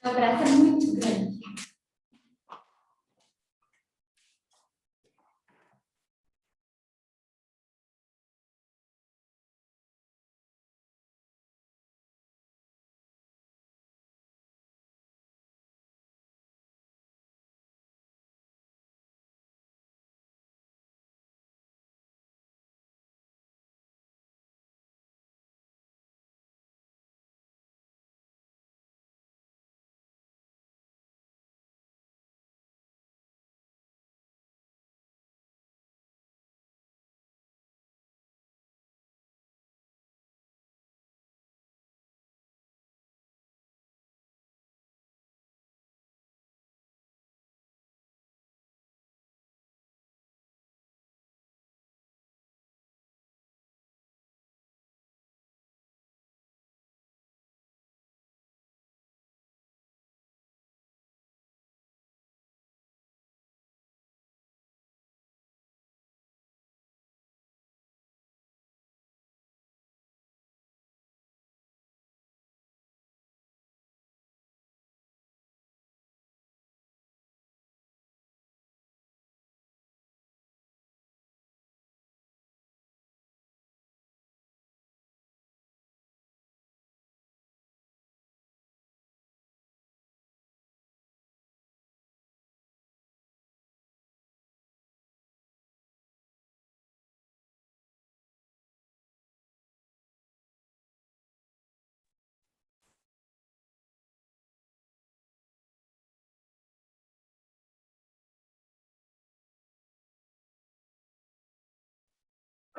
O abraço é muito grande.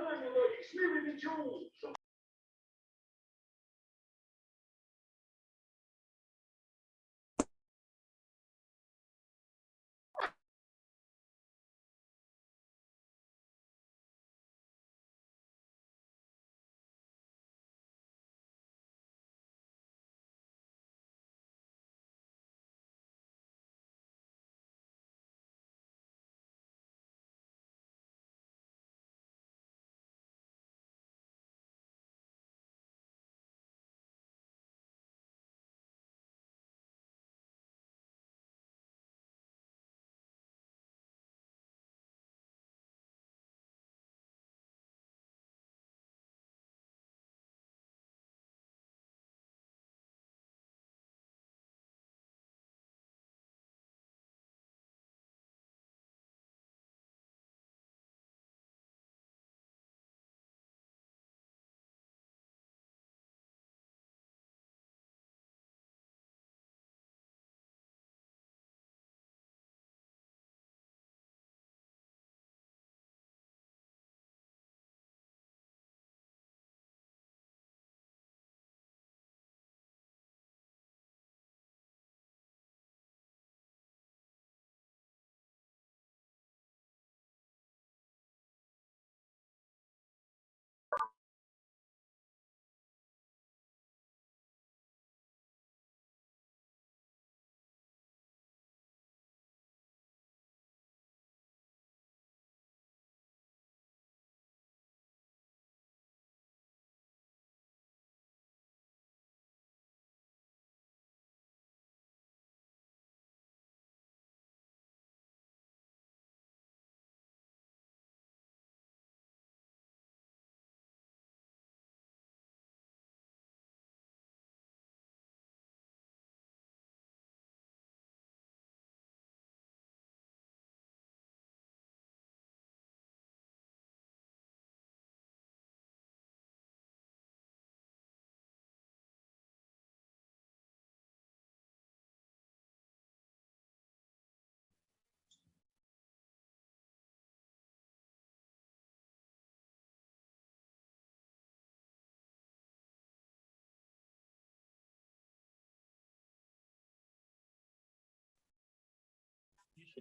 Ano 2021.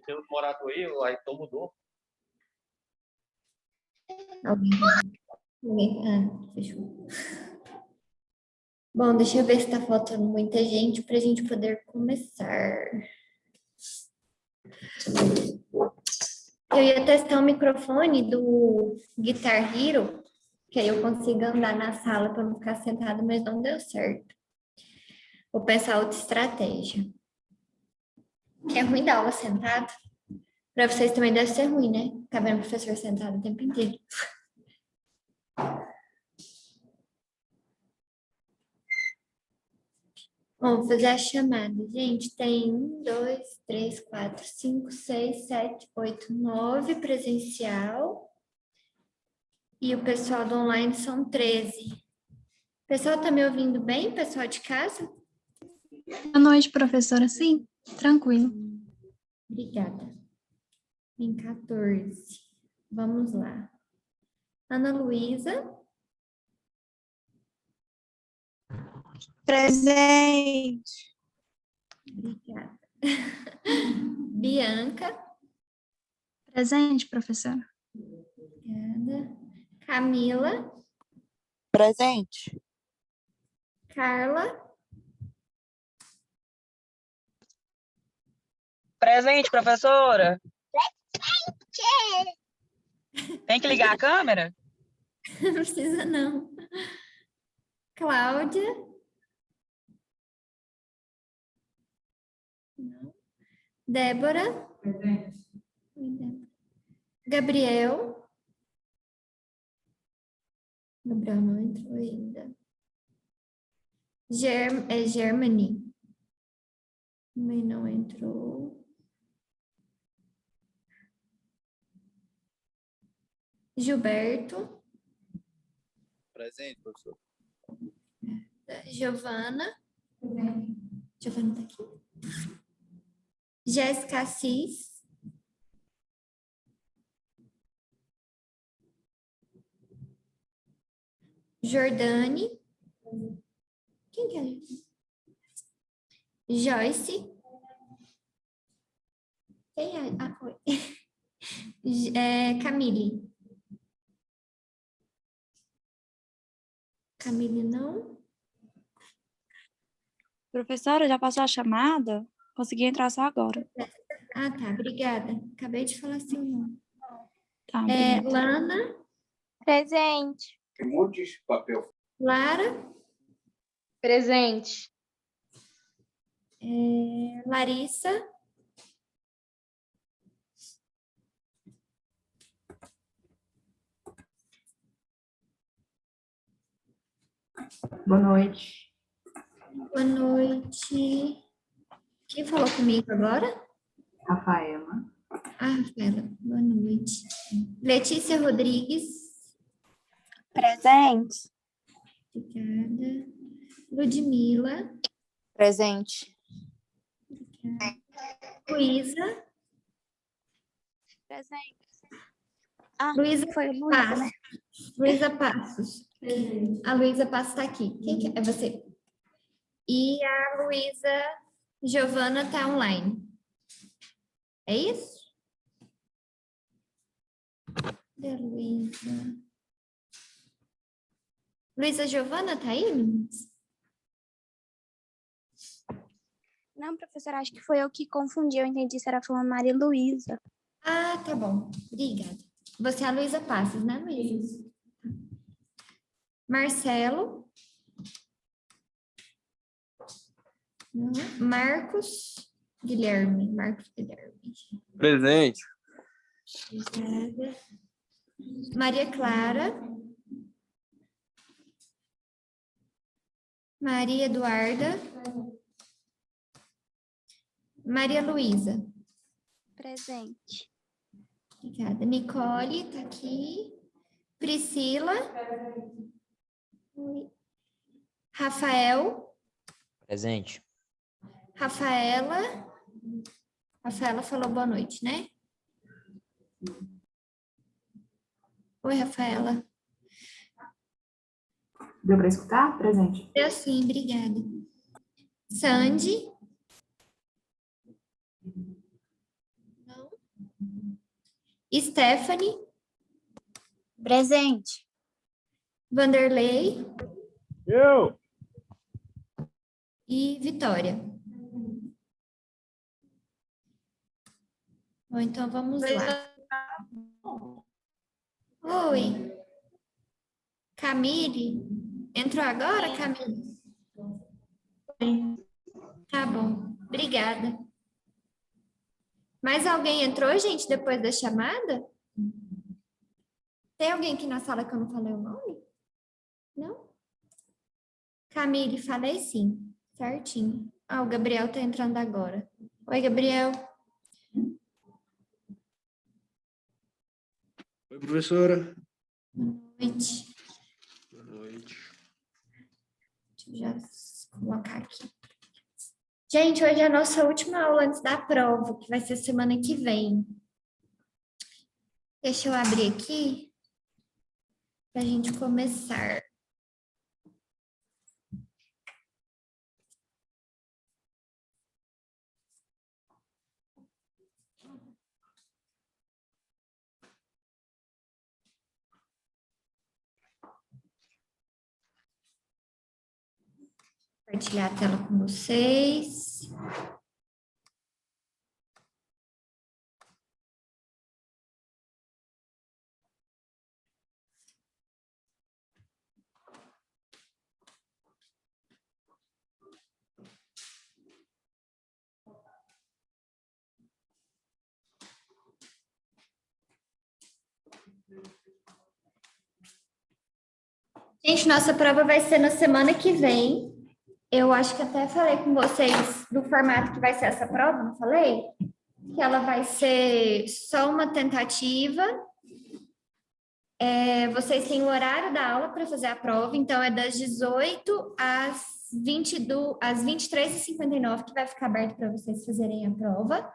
Você tem um morador aí, o Ayrton mudou. Fechou. Bom, deixa eu ver se está faltando muita gente para a gente poder começar. Eu ia testar o microfone do Guitar Hero, que aí eu consigo andar na sala para não ficar sentada, mas não deu certo. Vou pensar outra estratégia. Que é ruim dar aula sentado. Para vocês também deve ser ruim, né? Ficar vendo o professor sentado o tempo inteiro. Vamos fazer a chamada. Gente, tem 1, 2, 3, 4, 5, 6, 7, 8, 9 presencial. E o pessoal do online são 13. O pessoal tá me ouvindo bem, pessoal de casa? Boa noite, professora. Sim, tranquilo. Obrigada. Em 14. Vamos lá. Ana Luísa, Presente. obrigada. Bianca, Presente, professora. obrigada. Camila, Presente. Carla, Presente, professora. Tem que ligar a câmera? não precisa não. Cláudia, não. Débora, oi, Débora. Gabriel não entrou ainda. Germany, também não entrou. Gilberto, Presente, professor. Giovana. Giovana tá aqui. Jéssica Assis. Jordane. Quem que é? Joyce. Quem é? Ah, oi. Camille. Camille não. Professora, já passou a chamada? Consegui entrar só agora. Ah, tá. Obrigada. Acabei de falar seu nome. Tá, obrigada. Lana. Presente. Um monte de papel. Lara. Presente. Larissa. Boa noite. Boa noite. Quem falou comigo agora? Rafaela. Ah, Rafaela. Boa noite. Letícia Rodrigues. Presente. Obrigada. Ludmila. Presente. Luísa. Presente. Luísa Foi o Luísa, né? Passos. Luísa Passos. A Luísa Passos está aqui. Quem que é? É você. E a Luísa Giovana está online. É isso? Cadê a Luísa? Luísa Giovana está aí, meninas? Não, professora, acho que foi eu que confundi. Eu entendi se era falando Maria Luísa. Ah, tá bom. Obrigada. Você é a Luísa Passos, né, Luísa? Marcelo. Não. Marcos Guilherme. Presente. Obrigada. Maria Clara. Maria Eduarda. Maria Luísa. Presente. Obrigada. Nicole está aqui. Priscila. Oi. Rafael. Presente. Rafaela. Rafaela falou boa noite, né? Oi, Rafaela. Deu para escutar? Presente. Eu sim, obrigada. Sandy. Não. Stephanie. Presente. Vanderlei. Eu. E Vitória. Bom, então vamos lá. Oi. Camille. Entrou agora, Camille? Tá bom. Obrigada. Mais alguém entrou, gente, depois da chamada? Tem alguém aqui na sala que eu não falei o nome? Não? Camille, falei sim. Certinho. Ah, o Gabriel tá entrando agora. Oi, Gabriel. Oi, professora. Boa noite. Boa noite. Deixa eu já colocar aqui. Gente, hoje é a nossa última aula antes da prova, que vai ser semana que vem. Deixa eu abrir aqui para a gente começar. Compartilhar a tela com vocês. Gente, nossa prova vai ser na semana que vem. Eu acho que até falei com vocês do formato que vai ser essa prova, não falei? Que ela vai ser só uma tentativa. Vocês têm o horário da aula para fazer a prova, então é das 18 às 23h59 que vai ficar aberto para vocês fazerem a prova.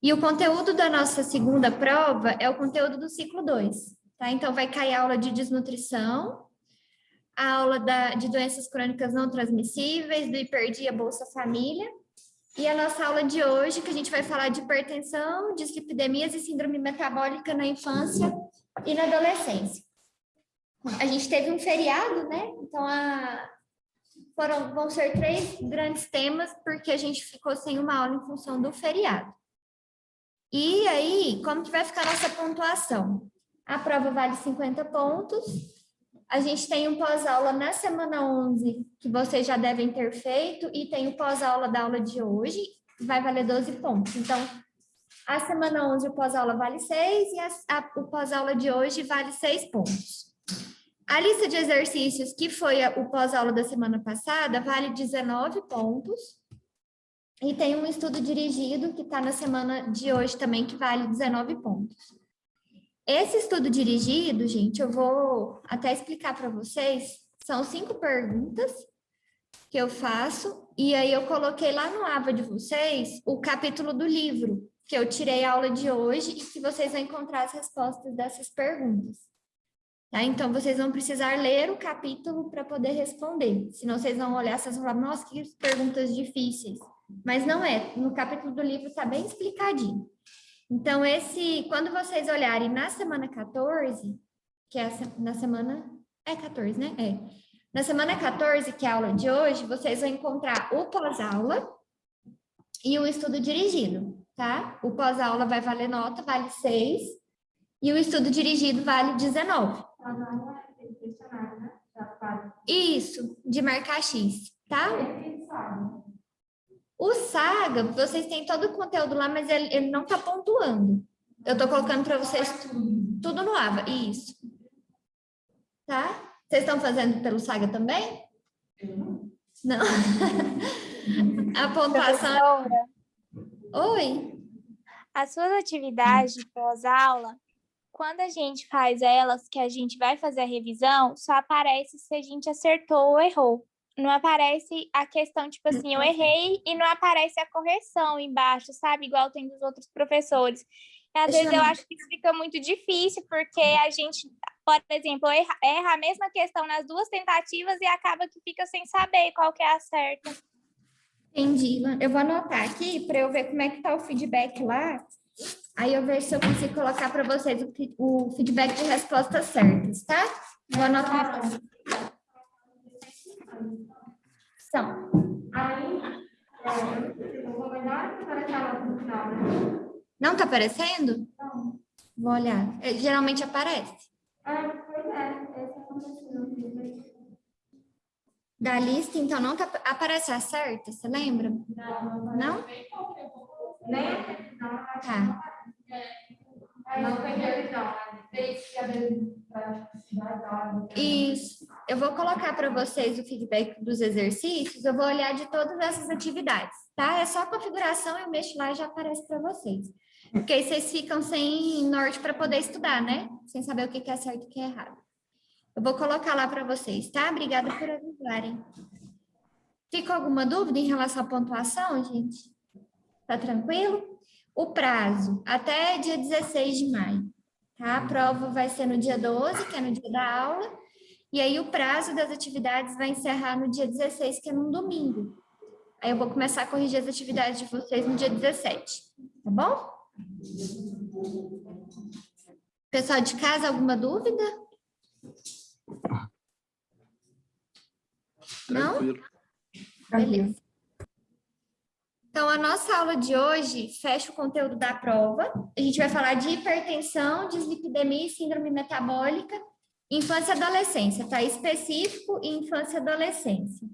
E o conteúdo da nossa segunda prova é o conteúdo do ciclo 2, tá? Então vai cair a aula de desnutrição, a aula de doenças crônicas não transmissíveis, do Hiperdia Bolsa Família, e a nossa aula de hoje, que a gente vai falar de hipertensão, dislipidemias e síndrome metabólica na infância e na adolescência. A gente teve um feriado, né? Então, vão ser 3 grandes temas, porque a gente ficou sem uma aula em função do feriado. E aí, como que vai ficar a nossa pontuação? A prova vale 50 pontos. A gente tem um pós-aula na semana 11, que vocês já devem ter feito, e tem o pós-aula da aula de hoje, que vai valer 12 pontos. Então, a semana 11, o pós-aula vale 6, e o pós-aula de hoje vale 6 pontos. A lista de exercícios, que foi o pós-aula da semana passada, vale 19 pontos. E tem um estudo dirigido, que está na semana de hoje também, que vale 19 pontos. Esse estudo dirigido, gente, eu vou até explicar para vocês, são 5 perguntas que eu faço, e aí eu coloquei lá no aba de vocês o capítulo do livro, que eu tirei a aula de hoje e que vocês vão encontrar as respostas dessas perguntas. Tá? Então, vocês vão precisar ler o capítulo para poder responder, senão vocês vão olhar, vocês vão falar, nossa, que perguntas difíceis. Mas não é, no capítulo do livro está bem explicadinho. Então, quando vocês olharem na semana 14, que é na semana... É 14, né? É. Na semana 14, que é a aula de hoje, vocês vão encontrar o pós-aula e o estudo dirigido, tá? O pós-aula vai valer nota, vale 6, e o estudo dirigido vale 19. Isso, de marcar X, tá? O Saga, vocês têm todo o conteúdo lá, mas ele não está pontuando. Eu estou colocando para vocês tudo no AVA. Isso. Tá? Vocês estão fazendo pelo Saga também? Não? A pontuação... Professora, Oi? as suas atividades de pós-aula, quando a gente faz elas, que a gente vai fazer a revisão, só aparece se a gente acertou ou errou. Não aparece a questão, tipo assim, eu errei e não aparece a correção embaixo, sabe? Igual tem dos outros professores. E, às vezes eu acho que isso fica muito difícil, porque a gente, por exemplo, erra a mesma questão nas 2 tentativas e acaba que fica sem saber qual que é a certa. Entendi. Eu vou anotar aqui para eu ver como é que tá o feedback lá. Aí eu vejo se eu consigo colocar para vocês o feedback de respostas certas, tá? Vou anotar aqui. Então, não tá aparecendo? Não. Vou olhar. Geralmente aparece. Pois é. da lista, então não tá, aparece a certa, você lembra? Não? Tá. Isso. Eu vou colocar para vocês o feedback dos exercícios, eu vou olhar de todas essas atividades, tá? É só a configuração, eu mexo lá e já aparece para vocês. Porque aí vocês ficam sem norte para poder estudar, né? Sem saber o que é certo e o que é errado. Eu vou colocar lá para vocês, tá? Obrigada por avisarem. Ficou alguma dúvida em relação à pontuação, gente? Tá tranquilo? O prazo, até dia 16 de maio, tá? A prova vai ser no dia 12, que é no dia da aula, e aí o prazo das atividades vai encerrar no dia 16, que é num domingo. Aí eu vou começar a corrigir as atividades de vocês no dia 17, tá bom? Pessoal de casa, alguma dúvida? Não? Tranquilo. Beleza. Então, a nossa aula de hoje fecha o conteúdo da prova. A gente vai falar de hipertensão, dislipidemia e síndrome metabólica, infância e adolescência, tá? Específico e infância e adolescência.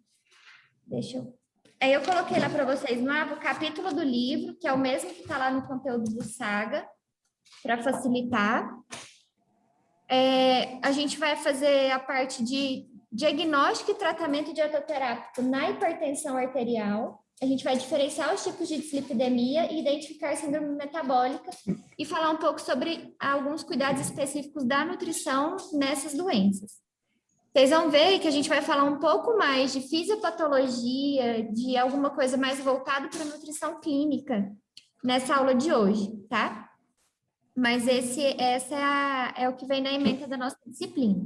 Deixa eu... Aí eu coloquei lá para vocês no mapa o capítulo do livro, que é o mesmo que está lá no conteúdo do Saga, para facilitar. A gente vai fazer a parte de diagnóstico e tratamento dietoterápico na hipertensão arterial. A gente vai diferenciar os tipos de dislipidemia e identificar síndrome metabólica e falar um pouco sobre alguns cuidados específicos da nutrição nessas doenças. Vocês vão ver que a gente vai falar um pouco mais de fisiopatologia, de alguma coisa mais voltada para a nutrição clínica nessa aula de hoje, tá? Mas essa é o que vem na ementa da nossa disciplina.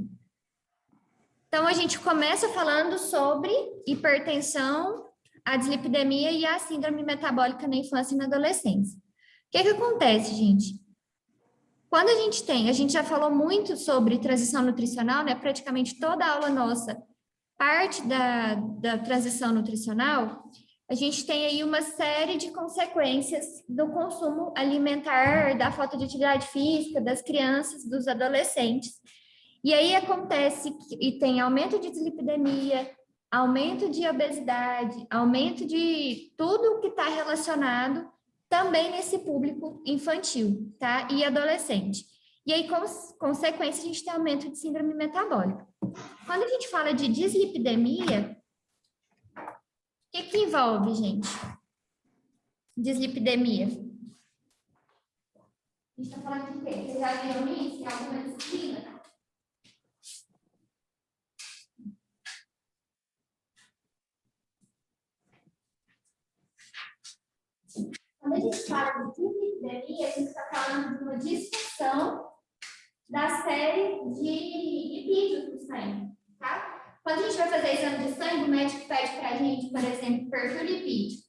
Então, a gente começa falando sobre hipertensão, a dislipidemia e a síndrome metabólica na infância e na adolescência. O que acontece, gente? Quando a gente já falou muito sobre transição nutricional, né? Praticamente toda a aula nossa parte da transição nutricional, a gente tem aí uma série de consequências do consumo alimentar, da falta de atividade física, das crianças, dos adolescentes. E aí acontece e tem aumento de dislipidemia, aumento de obesidade, aumento de tudo que está relacionado também nesse público infantil, tá? E adolescente. E aí, consequência, a gente tem aumento de síndrome metabólica. Quando a gente fala de dislipidemia, o que envolve, gente? Dislipidemia. A gente está falando de quê? Vocês já viram isso em alguma disciplina? Quando a gente fala de dislipidemia, a gente está falando de uma disfunção da série de lipídios do sangue, tá? Quando a gente vai fazer exame de sangue, o médico pede para a gente, por exemplo, perfil lipídico.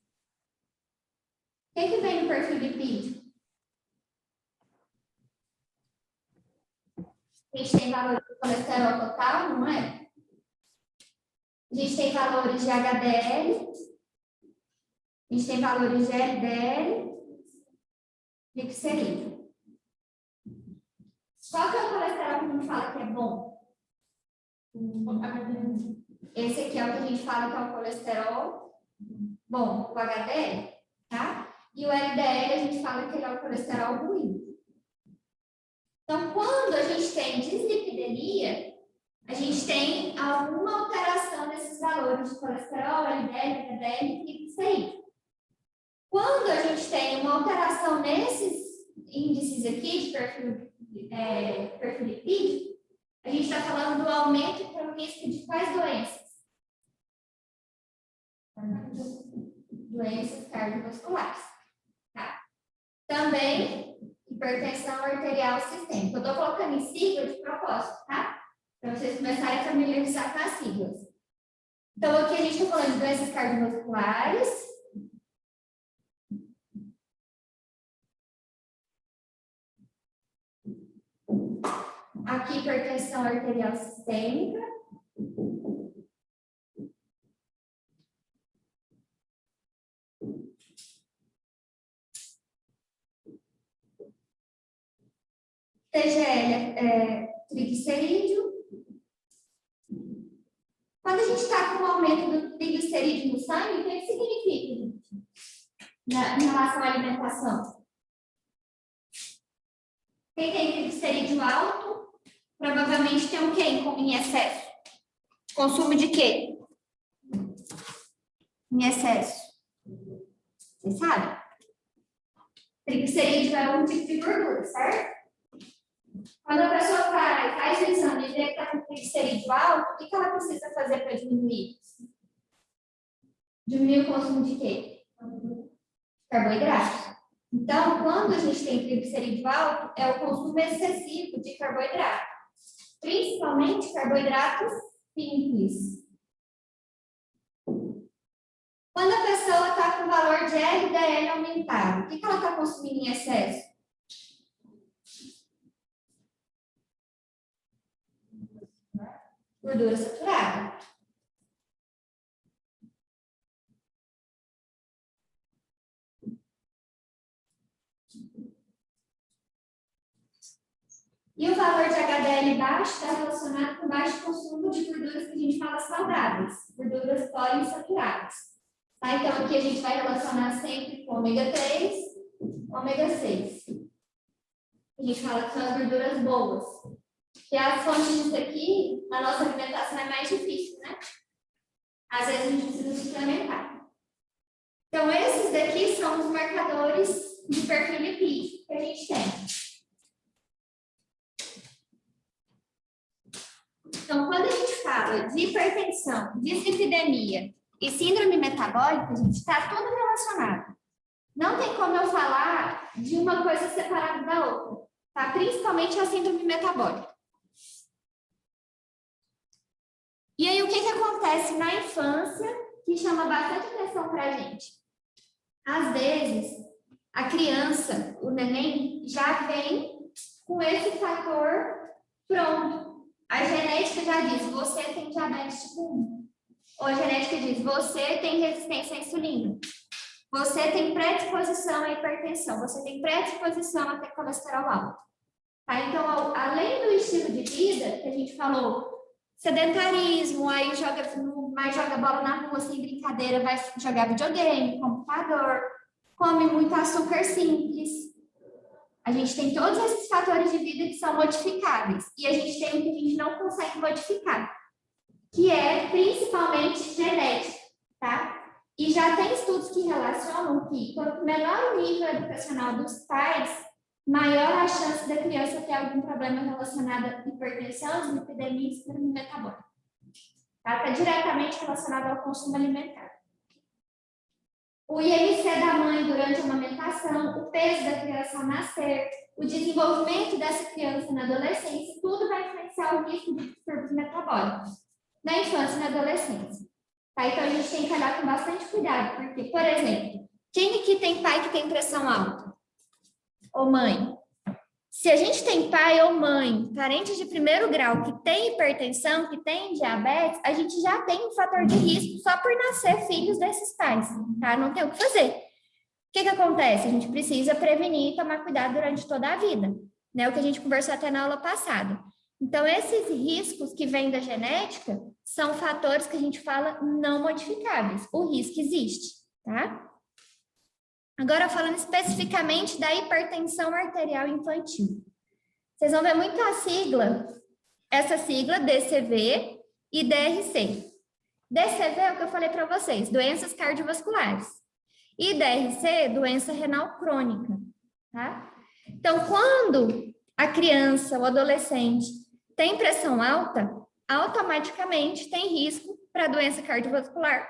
O que vem no perfil lipídico? A gente tem valores de colesterol total, não é? A gente tem valores de HDL, a gente tem valores de LDL, de glicerídeo. Qual que é o colesterol que a gente fala que é bom? Esse aqui é o que a gente fala que é o colesterol bom, o HDL, tá? E o LDL a gente fala que ele é o colesterol ruim. Então, quando a gente tem dislipidemia, a gente tem alguma alteração nesses valores de colesterol, LDL, HDL e glicerídeo. Quando a gente tem uma alteração nesses índices aqui de perfil lipídico, a gente está falando do aumento para o risco de quais doenças? Doenças cardiovasculares. Tá? Também hipertensão arterial sistêmica. Eu estou colocando em sigla de propósito, tá? Para vocês começarem a familiarizar com as siglas. Então, aqui a gente está falando de doenças cardiovasculares. Aqui, hipertensão arterial sistêmica. TGL é triglicerídeo. Quando a gente está com o aumento do triglicerídeo no sangue, o que significa, gente? Em relação à alimentação? Quem tem triglicerídeo alto, provavelmente tem o quê em excesso? Consumo de quê? Em excesso. Vocês sabem? Triglicerídeo é um tipo de gordura, certo? Quando a pessoa faz o exame e vê que está com triglicerídeo alto, o que ela precisa fazer para diminuir? Diminuir o consumo de quê? Carboidrato. Então, quando a gente tem triglicerídeo alto, é o consumo excessivo de carboidrato. Principalmente carboidratos simples. Quando a pessoa está com o valor de LDL aumentado, o que ela está consumindo em excesso? Gordura saturada. E o valor de HDL baixo está relacionado com baixo consumo de gorduras que a gente fala saudáveis, gorduras poliinsaturadas. Tá? Então, aqui a gente vai relacionar sempre com ômega 3, ômega 6. A gente fala que são as gorduras boas. Que as fontes disso aqui, na nossa alimentação é mais difícil, né? Às vezes a gente precisa suplementar. Então, esses daqui são os marcadores de perfil lipídico que a gente tem. Então, quando a gente fala de hipertensão, dislipidemia e síndrome metabólica, gente, está tudo relacionado. Não tem como eu falar de uma coisa separada da outra, tá? Principalmente a síndrome metabólica. E aí, o que acontece na infância que chama bastante atenção para a gente? Às vezes, a criança, o neném, já vem com esse fator pronto. A genética já diz, você tem diabetes tipo 1. Ou a genética diz, você tem resistência à insulina. Você tem predisposição à hipertensão. Você tem predisposição a ter colesterol alto. Tá? Então, além do estilo de vida, que a gente falou, sedentarismo, aí mais joga bola na rua sem brincadeira, vai jogar videogame, computador, come muito açúcar simples. A gente tem todos esses fatores de vida que são modificáveis. E a gente tem o que a gente não consegue modificar, que é principalmente genético, tá? E já tem estudos que relacionam que quanto menor o nível educacional dos pais, maior a chance da criança ter algum problema relacionado à hipertensão, dislipidemia e síndrome metabólica. Tá? Está diretamente relacionado ao consumo alimentar. O IMC da mãe durante a amamentação, o peso da criança ao nascer, o desenvolvimento dessa criança na adolescência, tudo vai influenciar o risco de distúrbios metabólicos na infância e na adolescência. Tá? Então, a gente tem que olhar com bastante cuidado, porque, por exemplo, quem aqui tem pai que tem pressão alta? Ou mãe? Se a gente tem pai ou mãe, parentes de primeiro grau, que tem hipertensão, que tem diabetes, a gente já tem um fator de risco só por nascer filhos desses pais, tá? Não tem o que fazer. O que acontece? A gente precisa prevenir e tomar cuidado durante toda a vida, né? O que a gente conversou até na aula passada. Então, esses riscos que vêm da genética são fatores que a gente fala não modificáveis. O risco existe, tá? Agora, falando especificamente da hipertensão arterial infantil. Vocês vão ver muito essa sigla DCV e DRC. DCV é o que eu falei para vocês, doenças cardiovasculares. E DRC, doença renal crônica, tá? Então, quando a criança ou adolescente tem pressão alta, automaticamente tem risco para doença cardiovascular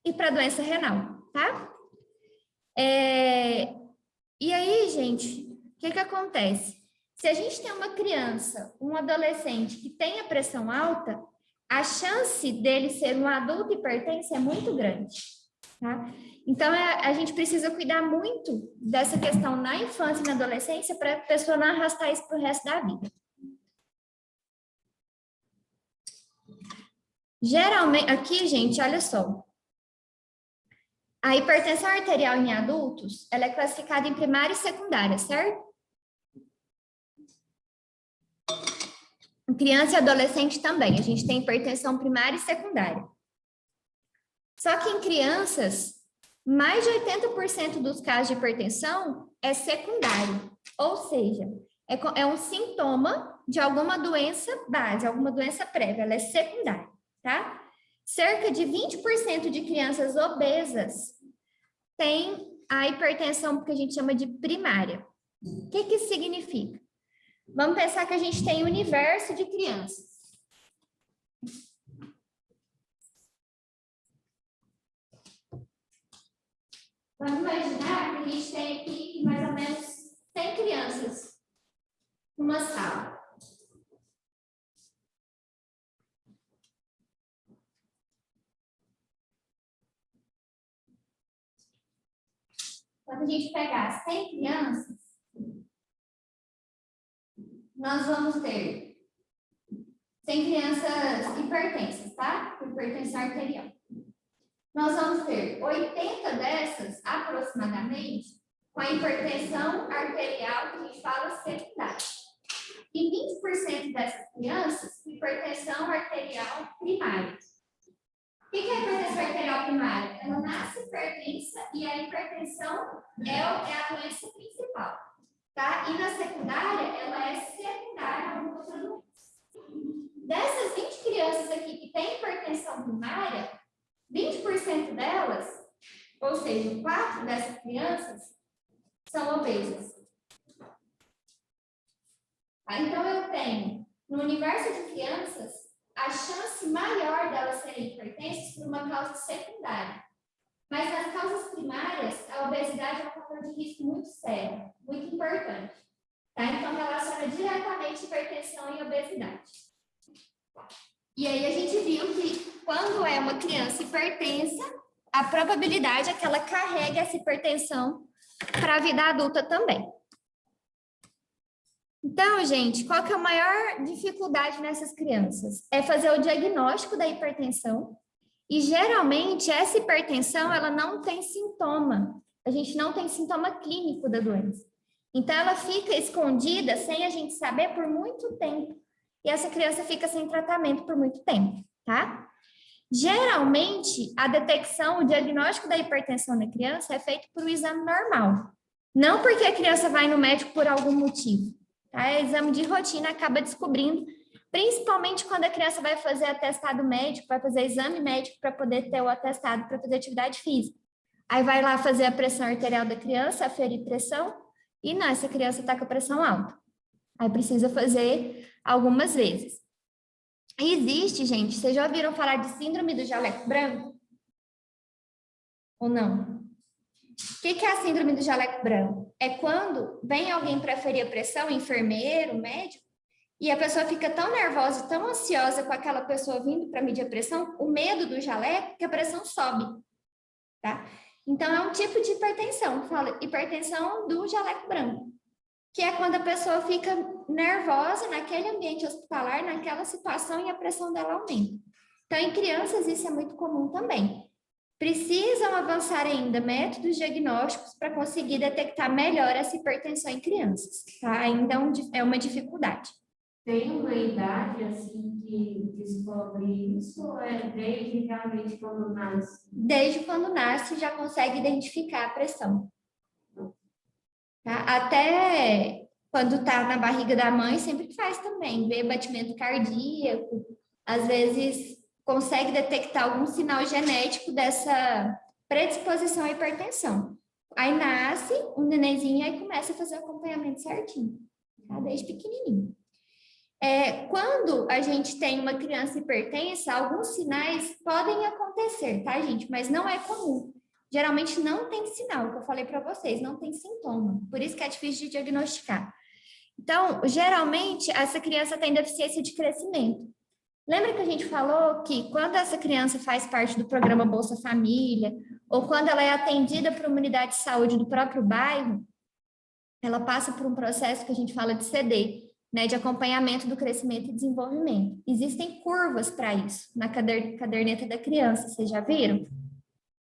e para doença renal, tá? E aí, gente, o que acontece? Se a gente tem uma criança, um adolescente que tem a pressão alta, a chance dele ser um adulto hipertenso é muito grande, tá? Então, a gente precisa cuidar muito dessa questão na infância e na adolescência para a pessoa não arrastar isso para o resto da vida. Geralmente, aqui, gente, olha só. A hipertensão arterial em adultos, ela é classificada em primária e secundária, certo? Criança e adolescente também, a gente tem hipertensão primária e secundária. Só que em crianças, mais de 80% dos casos de hipertensão é secundário, ou seja, é um sintoma de alguma doença base, alguma doença prévia, ela é secundária, tá? Cerca de 20% de crianças obesas têm a hipertensão que a gente chama de primária. O que isso significa? Vamos pensar que a gente tem um universo de crianças. Vamos imaginar que a gente tem aqui mais ou menos 100 crianças numa sala. Quando a gente pegar 100 crianças, nós vamos ter 100 crianças hipertensas, tá? Hipertensão arterial. Nós vamos ter 80 dessas, aproximadamente, com a hipertensão arterial, que a gente fala secundária. E 20% dessas crianças, hipertensão arterial primária. O que é a hipertensão arterial primária? Ela nasce hipertensa e a hipertensão é a doença principal. Tá? E na secundária, ela é secundária a uma outra doença. Dessas 20 crianças aqui que têm hipertensão primária, 20% delas, ou seja, 4 dessas crianças, são obesas. Tá? Então, eu tenho, no universo de crianças, a chance maior delas serem hipertensas por uma causa secundária. Mas nas causas primárias, a obesidade é um fator de risco muito sério, muito importante. Tá? Então, relaciona diretamente hipertensão e obesidade. E aí, a gente viu que quando é uma criança hipertensa, a probabilidade é que ela carregue essa hipertensão para a vida adulta também. Então, gente, qual que é a maior dificuldade nessas crianças? É fazer o diagnóstico da hipertensão. E, geralmente, essa hipertensão, ela não tem sintoma. A gente não tem sintoma clínico da doença. Então, ela fica escondida, sem a gente saber, por muito tempo. E essa criança fica sem tratamento por muito tempo, tá? Geralmente, a detecção, o diagnóstico da hipertensão na criança é feito por um exame normal. Não porque a criança vai no médico por algum motivo. Tá? É exame de rotina, acaba descobrindo, principalmente quando a criança vai fazer atestado médico, vai fazer exame médico para poder ter o atestado para fazer atividade física. Aí vai lá fazer a pressão arterial da criança, aferir pressão, e não, essa criança está com a pressão alta. Aí precisa fazer algumas vezes. Existe, gente, vocês já ouviram falar de síndrome do jaleco branco? Ou não? O que é a síndrome do jaleco branco? É quando vem alguém para aferir a pressão, enfermeiro, médico, e a pessoa fica tão nervosa, tão ansiosa com aquela pessoa vindo para medir a pressão, o medo do jaleco, que a pressão sobe, tá? Então, é um tipo de hipertensão, fala hipertensão do jaleco branco, que é quando a pessoa fica nervosa naquele ambiente hospitalar, naquela situação, e a pressão dela aumenta. Então, em crianças, isso é muito comum também. Precisam avançar ainda métodos diagnósticos para conseguir detectar melhor essa hipertensão em crianças, tá? Ainda é uma dificuldade. Tem uma idade, assim, que descobre isso ou é desde realmente quando nasce? Desde quando nasce, já consegue identificar a pressão. Tá? Até quando está na barriga da mãe, sempre faz também, vê batimento cardíaco, às vezes consegue detectar algum sinal genético dessa predisposição à hipertensão. Aí nasce um nenenzinho e começa a fazer o acompanhamento certinho, tá? Desde pequenininho. Quando a gente tem uma criança hipertensa, alguns sinais podem acontecer, tá, gente? Mas não é comum. Geralmente não tem sinal, que eu falei para vocês, não tem sintoma. Por isso que é difícil de diagnosticar. Então, geralmente, essa criança tem deficiência de crescimento. Lembra que a gente falou que quando essa criança faz parte do programa Bolsa Família, ou quando ela é atendida por uma unidade de saúde do próprio bairro, ela passa por um processo que a gente fala de CD, né, de acompanhamento do crescimento e desenvolvimento. Existem curvas para isso, na caderneta da criança, vocês já viram?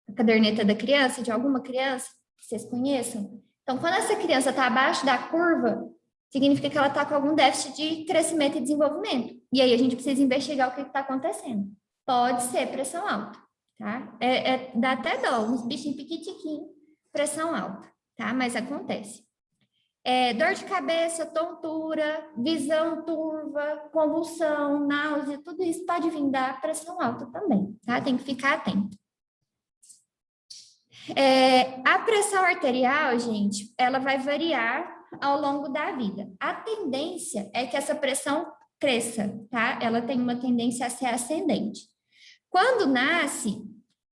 A caderneta da criança, de alguma criança que vocês conheçam? Então, quando essa criança está abaixo da curva, significa que ela está com algum déficit de crescimento e desenvolvimento. E aí a gente precisa investigar o que está acontecendo. Pode ser pressão alta, tá? Dá até dó, uns bichinhos piquitiquinhos, pressão alta, tá? Mas acontece. Dor de cabeça, tontura, visão turva, convulsão, náusea, tudo isso pode vir da pressão alta também, tá? Tem que ficar atento. A pressão arterial, gente, ela vai variar ao longo da vida. A tendência é que essa pressão cresça, tá? Ela tem uma tendência a ser ascendente. Quando nasce,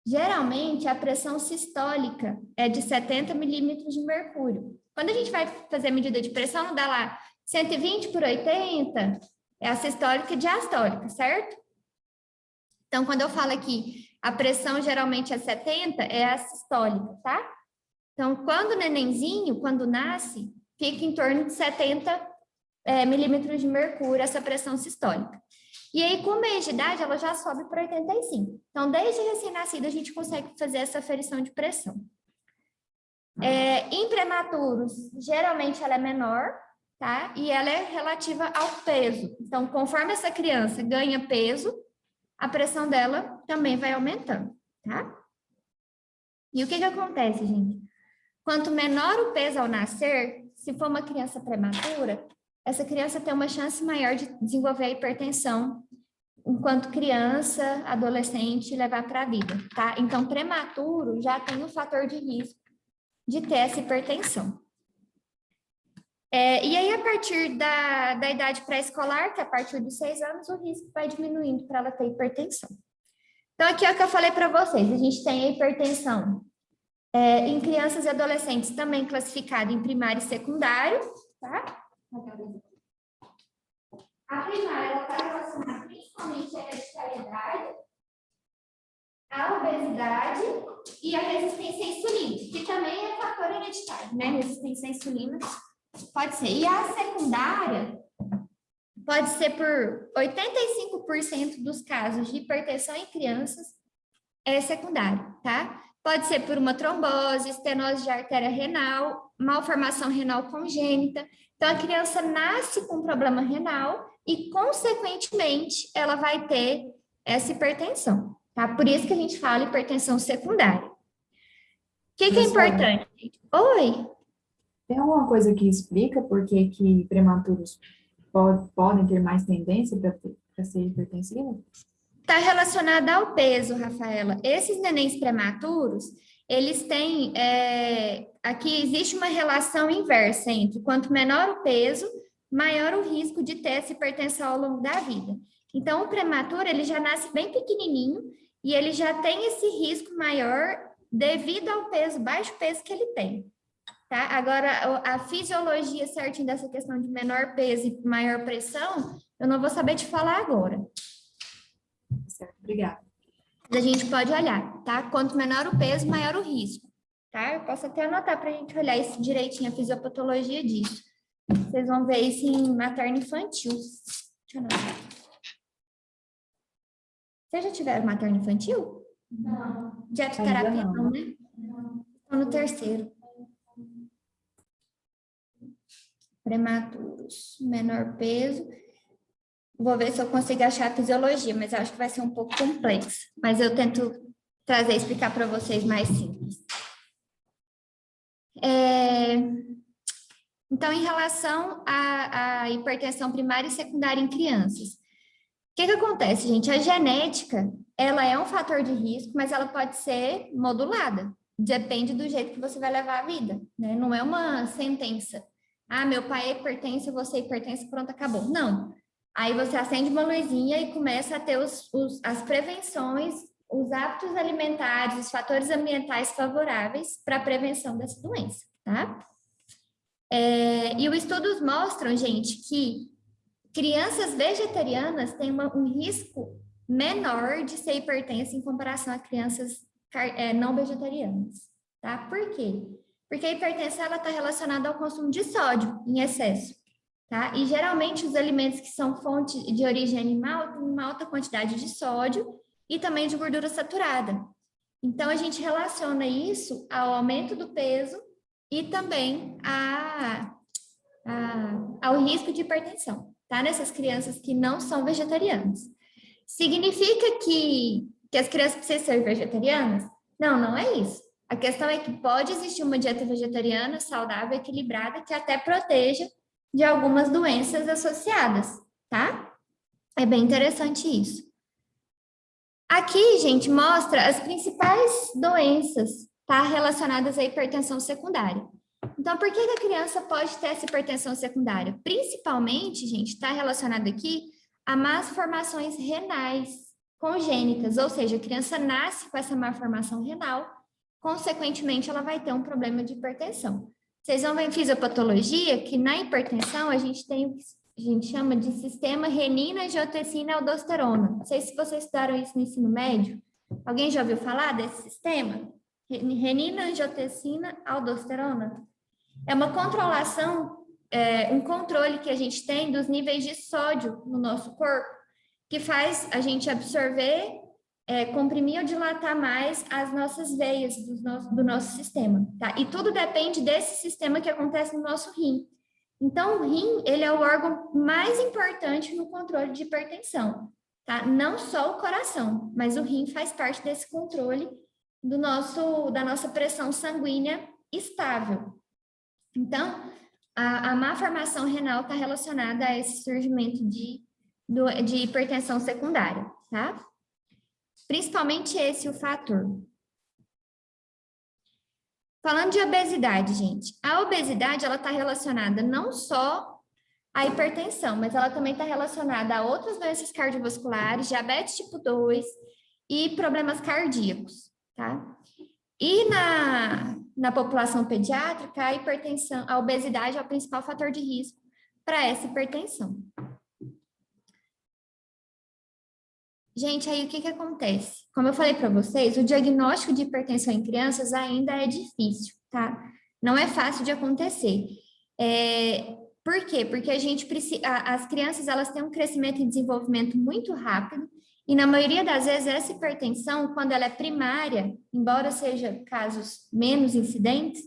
geralmente a pressão sistólica é de 70 milímetros de mercúrio. Quando a gente vai fazer a medida de pressão, não dá lá 120 por 80, é a sistólica e diastólica, certo? Então, quando eu falo aqui, a pressão geralmente é 70, é a sistólica, tá? Então, quando o nenenzinho, quando nasce, fica em torno de 70 milímetros de mercúrio, essa pressão sistólica. E aí, com o mês de idade, ela já sobe para 85. Então, desde recém-nascido, a gente consegue fazer essa aferição de pressão. Em prematuros, geralmente ela é menor, tá? E ela é relativa ao peso. Então, conforme essa criança ganha peso, a pressão dela também vai aumentando, tá? E o que acontece, gente? Quanto menor o peso ao nascer, se for uma criança prematura, essa criança tem uma chance maior de desenvolver a hipertensão enquanto criança, adolescente, levar para a vida, tá? Então, prematuro já tem um fator de risco de ter essa hipertensão. E aí, a partir da idade pré-escolar, que é a partir dos 6 anos, o risco vai diminuindo para ela ter hipertensão. Então, aqui é o que eu falei para vocês, a gente tem a hipertensão em crianças e adolescentes, também classificada em primário e secundário, tá? A primária está relacionada principalmente à hereditariedade, à obesidade e à resistência à insulina, que também é fator hereditário, né? Resistência à insulina pode ser. E a secundária pode ser por 85% dos casos de hipertensão em crianças é secundário, tá? Pode ser por uma trombose, estenose de artéria renal, malformação renal congênita. Então, a criança nasce com problema renal e, consequentemente, ela vai ter essa hipertensão, tá? Por isso que a gente fala hipertensão secundária. O que é importante? Oi? Tem alguma coisa que explica por que prematuros podem ter mais tendência para ser hipertensivo? Está relacionada ao peso, Rafaela. Esses nenéns prematuros, eles têm... aqui existe uma relação inversa entre quanto menor o peso, maior o risco de ter essa hipertensão ao longo da vida. Então, o prematuro, ele já nasce bem pequenininho e ele já tem esse risco maior devido ao peso, baixo peso que ele tem. Tá? Agora, a fisiologia certinha dessa questão de menor peso e maior pressão, eu não vou saber te falar agora. Certo, obrigada. A gente pode olhar, tá? Quanto menor o peso, maior o risco, tá? Eu posso até anotar para a gente olhar isso direitinho, a fisiopatologia disso. Vocês vão ver isso em materno-infantil. Deixa eu anotar. Vocês já tiveram materno-infantil? Não. Dietoterapia não. não, né? Estou no 3º. Prematuros, menor peso. Vou ver se eu consigo achar a fisiologia, mas eu acho que vai ser um pouco complexo. Mas eu tento trazer e explicar para vocês mais simples. Então, em relação à hipertensão primária e secundária em crianças, o que acontece, gente? A genética, ela é um fator de risco, mas ela pode ser modulada. Depende do jeito que você vai levar a vida, né? Não é uma sentença. Ah, meu pai é hipertenso, você é hipertenso, pronto, acabou. Não. Aí você acende uma luzinha e começa a ter as prevenções, os hábitos alimentares, os fatores ambientais favoráveis para a prevenção dessa doença, tá? E os estudos mostram, gente, que crianças vegetarianas têm um risco menor de ser hipertensa em comparação a crianças não vegetarianas, tá? Por quê? Porque a hipertensão está relacionada ao consumo de sódio em excesso, tá? E geralmente os alimentos que são fonte de origem animal têm uma alta quantidade de sódio e também de gordura saturada. Então, a gente relaciona isso ao aumento do peso e também ao risco de hipertensão, tá? Nessas crianças que não são vegetarianas. Significa que as crianças precisam ser vegetarianas? Não, não é isso. A questão é que pode existir uma dieta vegetariana saudável, equilibrada, que até proteja de algumas doenças associadas, tá? É bem interessante isso. Aqui, gente, mostra as principais doenças, tá, relacionadas à hipertensão secundária. Então, por que a criança pode ter essa hipertensão secundária? Principalmente, gente, está relacionado aqui a más formações renais congênitas, ou seja, a criança nasce com essa má formação renal, consequentemente, ela vai ter um problema de hipertensão. Vocês vão ver em fisiopatologia que na hipertensão a gente tem o que a gente chama de sistema renina-angiotensina-aldosterona. Não sei se vocês estudaram isso no ensino médio. Alguém já ouviu falar desse sistema? Renina-angiotensina-aldosterona? É uma controlação, um controle que a gente tem dos níveis de sódio no nosso corpo, que faz a gente absorver, comprimir ou dilatar mais as nossas veias do nosso sistema, tá? E tudo depende desse sistema que acontece no nosso rim. Então, o rim, ele é o órgão mais importante no controle de hipertensão, tá? Não só o coração, mas o rim faz parte desse controle da nossa pressão sanguínea estável. Então, a má formação renal está relacionada a esse surgimento de hipertensão secundária, tá? Principalmente esse o fator. Falando de obesidade, gente, a obesidade, ela está relacionada não só à hipertensão, mas ela também está relacionada a outras doenças cardiovasculares, diabetes tipo 2 e problemas cardíacos, tá? E na população pediátrica, a obesidade é o principal fator de risco para essa hipertensão. Gente, aí o que acontece? Como eu falei para vocês, o diagnóstico de hipertensão em crianças ainda é difícil, tá? Não é fácil de acontecer. Por quê? Porque as crianças, elas têm um crescimento e desenvolvimento muito rápido, e na maioria das vezes essa hipertensão, quando ela é primária, embora seja casos menos incidentes,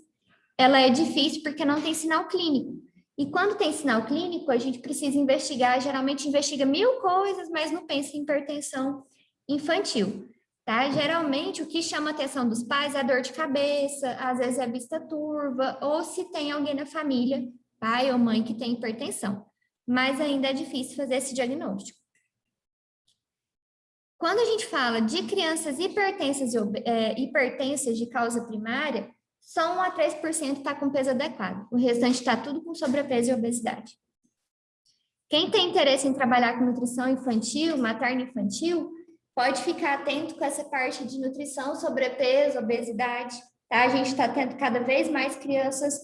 ela é difícil porque não tem sinal clínico. E quando tem sinal clínico, a gente precisa investigar, geralmente investiga 1000 coisas, mas não pensa em hipertensão infantil, tá? Geralmente, o que chama a atenção dos pais é a dor de cabeça, às vezes é a vista turva, ou se tem alguém na família, pai ou mãe, que tem hipertensão. Mas ainda é difícil fazer esse diagnóstico. Quando a gente fala de crianças hipertensas de causa primária, só 1 a 3% está com peso adequado. O restante está tudo com sobrepeso e obesidade. Quem tem interesse em trabalhar com nutrição infantil, materno-infantil, pode ficar atento com essa parte de nutrição, sobrepeso, obesidade, tá? A gente está tendo cada vez mais crianças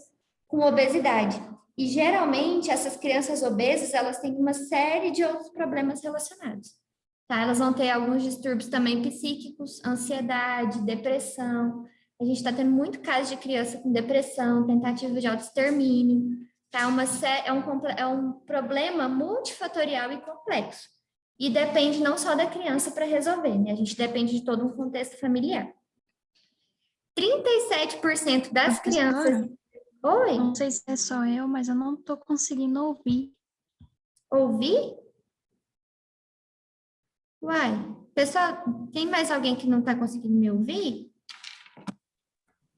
com obesidade. E, geralmente, essas crianças obesas, elas têm uma série de outros problemas relacionados. Tá? Elas vão ter alguns distúrbios também psíquicos, ansiedade, depressão. A gente está tendo muito caso de criança com depressão, tentativa de autoextermínio, tá? É um problema multifatorial e complexo. E depende não só da criança para resolver, né? A gente depende de todo um contexto familiar. 37% das crianças... Oi? Não sei se é só eu, mas eu não estou conseguindo ouvir. Ouvir? Uai, pessoal, tem mais alguém que não está conseguindo me ouvir?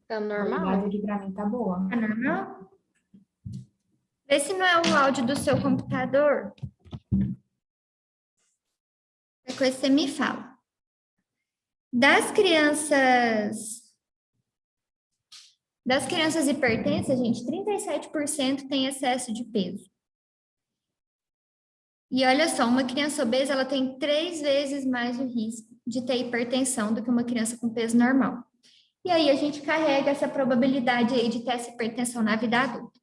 Tá A normal? qualidade aqui para mim tá boa. Tá normal? Vê se não é o áudio do seu computador. Qualquer coisa você me fala. Das crianças hipertensas, gente, 37% tem excesso de peso. E olha só, uma criança obesa, ela tem 3 vezes mais o risco de ter hipertensão do que uma criança com peso normal. E aí a gente carrega essa probabilidade aí de ter essa hipertensão na vida adulta.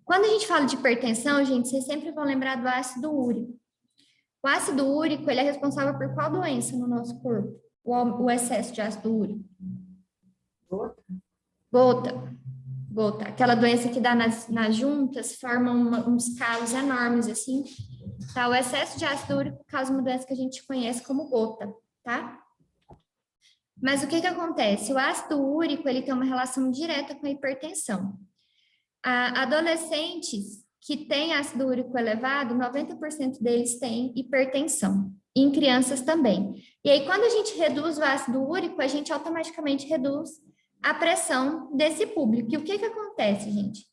Quando a gente fala de hipertensão, gente, vocês sempre vão lembrar do ácido úrico. O ácido úrico, ele é responsável por qual doença no nosso corpo? O excesso de ácido úrico? Gota. Aquela doença que dá nas juntas, forma uns calos enormes, assim. Tá? O excesso de ácido úrico causa uma doença que a gente conhece como gota, tá? Mas o que acontece? O ácido úrico, ele tem uma relação direta com a hipertensão. Adolescentes que têm ácido úrico elevado, 90% deles têm hipertensão. Em crianças também. E aí, quando a gente reduz o ácido úrico, a gente automaticamente reduz a pressão desse público. E o que acontece, gente?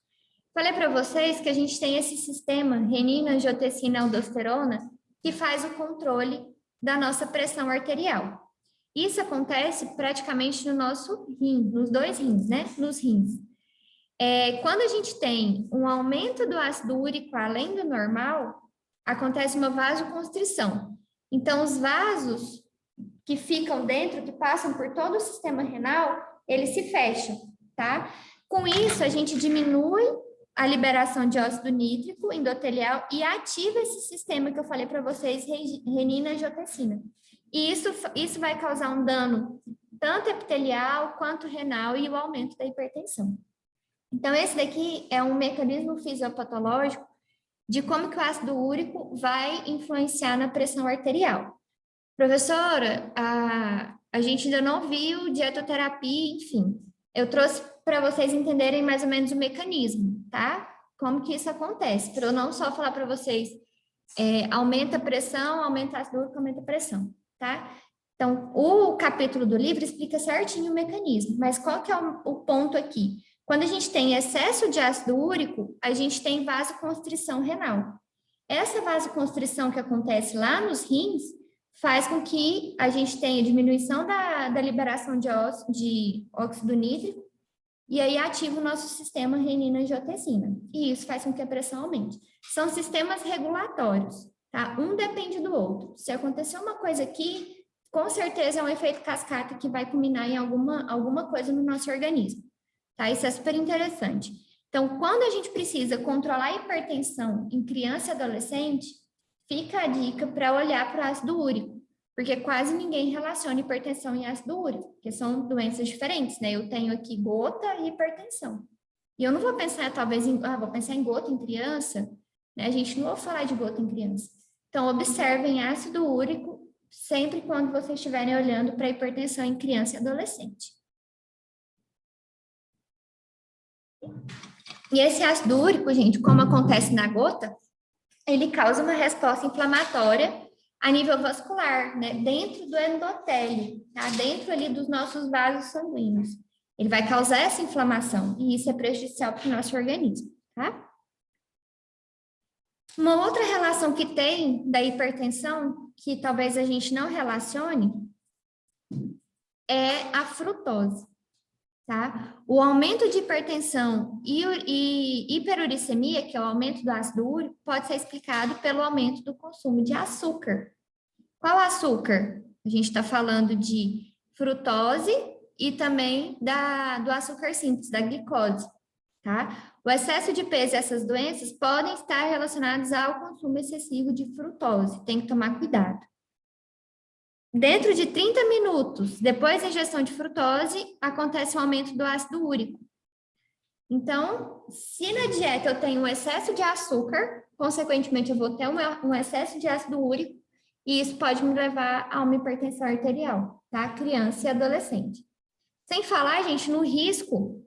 Falei para vocês que a gente tem esse sistema renina, angiotensina, aldosterona, que faz o controle da nossa pressão arterial. Isso acontece praticamente no nosso rim, nos dois rins, né? Nos rins. Quando a gente tem um aumento do ácido úrico além do normal, acontece uma vasoconstrição. Então, os vasos que ficam dentro, que passam por todo o sistema renal, eles se fecham, tá? Com isso, a gente diminui a liberação de óxido nítrico endotelial e ativa esse sistema que eu falei para vocês, renina e angiotensina. E isso vai causar um dano tanto epitelial quanto renal e o aumento da hipertensão. Então, esse daqui é um mecanismo fisiopatológico de como que o ácido úrico vai influenciar na pressão arterial. Professora, a gente ainda não viu dietoterapia, enfim. Eu trouxe para vocês entenderem mais ou menos o mecanismo, tá? Como que isso acontece, para eu não só falar para vocês aumenta a pressão, aumenta ácido úrico, aumenta a pressão, tá? Então, o capítulo do livro explica certinho o mecanismo, mas qual que é o ponto aqui? Quando a gente tem excesso de ácido úrico, a gente tem vasoconstrição renal. Essa vasoconstrição que acontece lá nos rins faz com que a gente tenha diminuição da liberação de óxido nítrico e aí ativa o nosso sistema renina-angiotensina. E isso faz com que a pressão aumente. São sistemas regulatórios, tá? Um depende do outro. Se acontecer uma coisa aqui, com certeza é um efeito cascata que vai culminar em alguma coisa no nosso organismo. Tá? Isso é super interessante. Então, quando a gente precisa controlar a hipertensão em criança e adolescente, fica a dica para olhar para o ácido úrico, porque quase ninguém relaciona hipertensão e ácido úrico, porque são doenças diferentes, né? Eu tenho aqui gota e hipertensão. E eu não vou pensar, talvez, vou pensar em gota em criança, né? A gente não vai falar de gota em criança. Então, observem ácido úrico sempre quando vocês estiverem olhando para hipertensão em criança e adolescente. E esse ácido úrico, gente, como acontece na gota, ele causa uma resposta inflamatória a nível vascular, né? Dentro do endotélio, tá? Dentro ali dos nossos vasos sanguíneos. Ele vai causar essa inflamação e isso é prejudicial para o nosso organismo, tá? Uma outra relação que tem da hipertensão, que talvez a gente não relacione, é a frutose. Tá? O aumento de hipertensão e hiperuricemia, que é o aumento do ácido úrico, pode ser explicado pelo aumento do consumo de açúcar. Qual açúcar? A gente está falando de frutose e também do açúcar simples, da glicose. Tá? O excesso de peso e essas doenças podem estar relacionadas ao consumo excessivo de frutose. Tem que tomar cuidado. Dentro de 30 minutos, depois da ingestão de frutose, acontece um aumento do ácido úrico. Então, se na dieta eu tenho um excesso de açúcar, consequentemente eu vou ter um excesso de ácido úrico, e isso pode me levar a uma hipertensão arterial, tá? Criança e adolescente. Sem falar, gente, no risco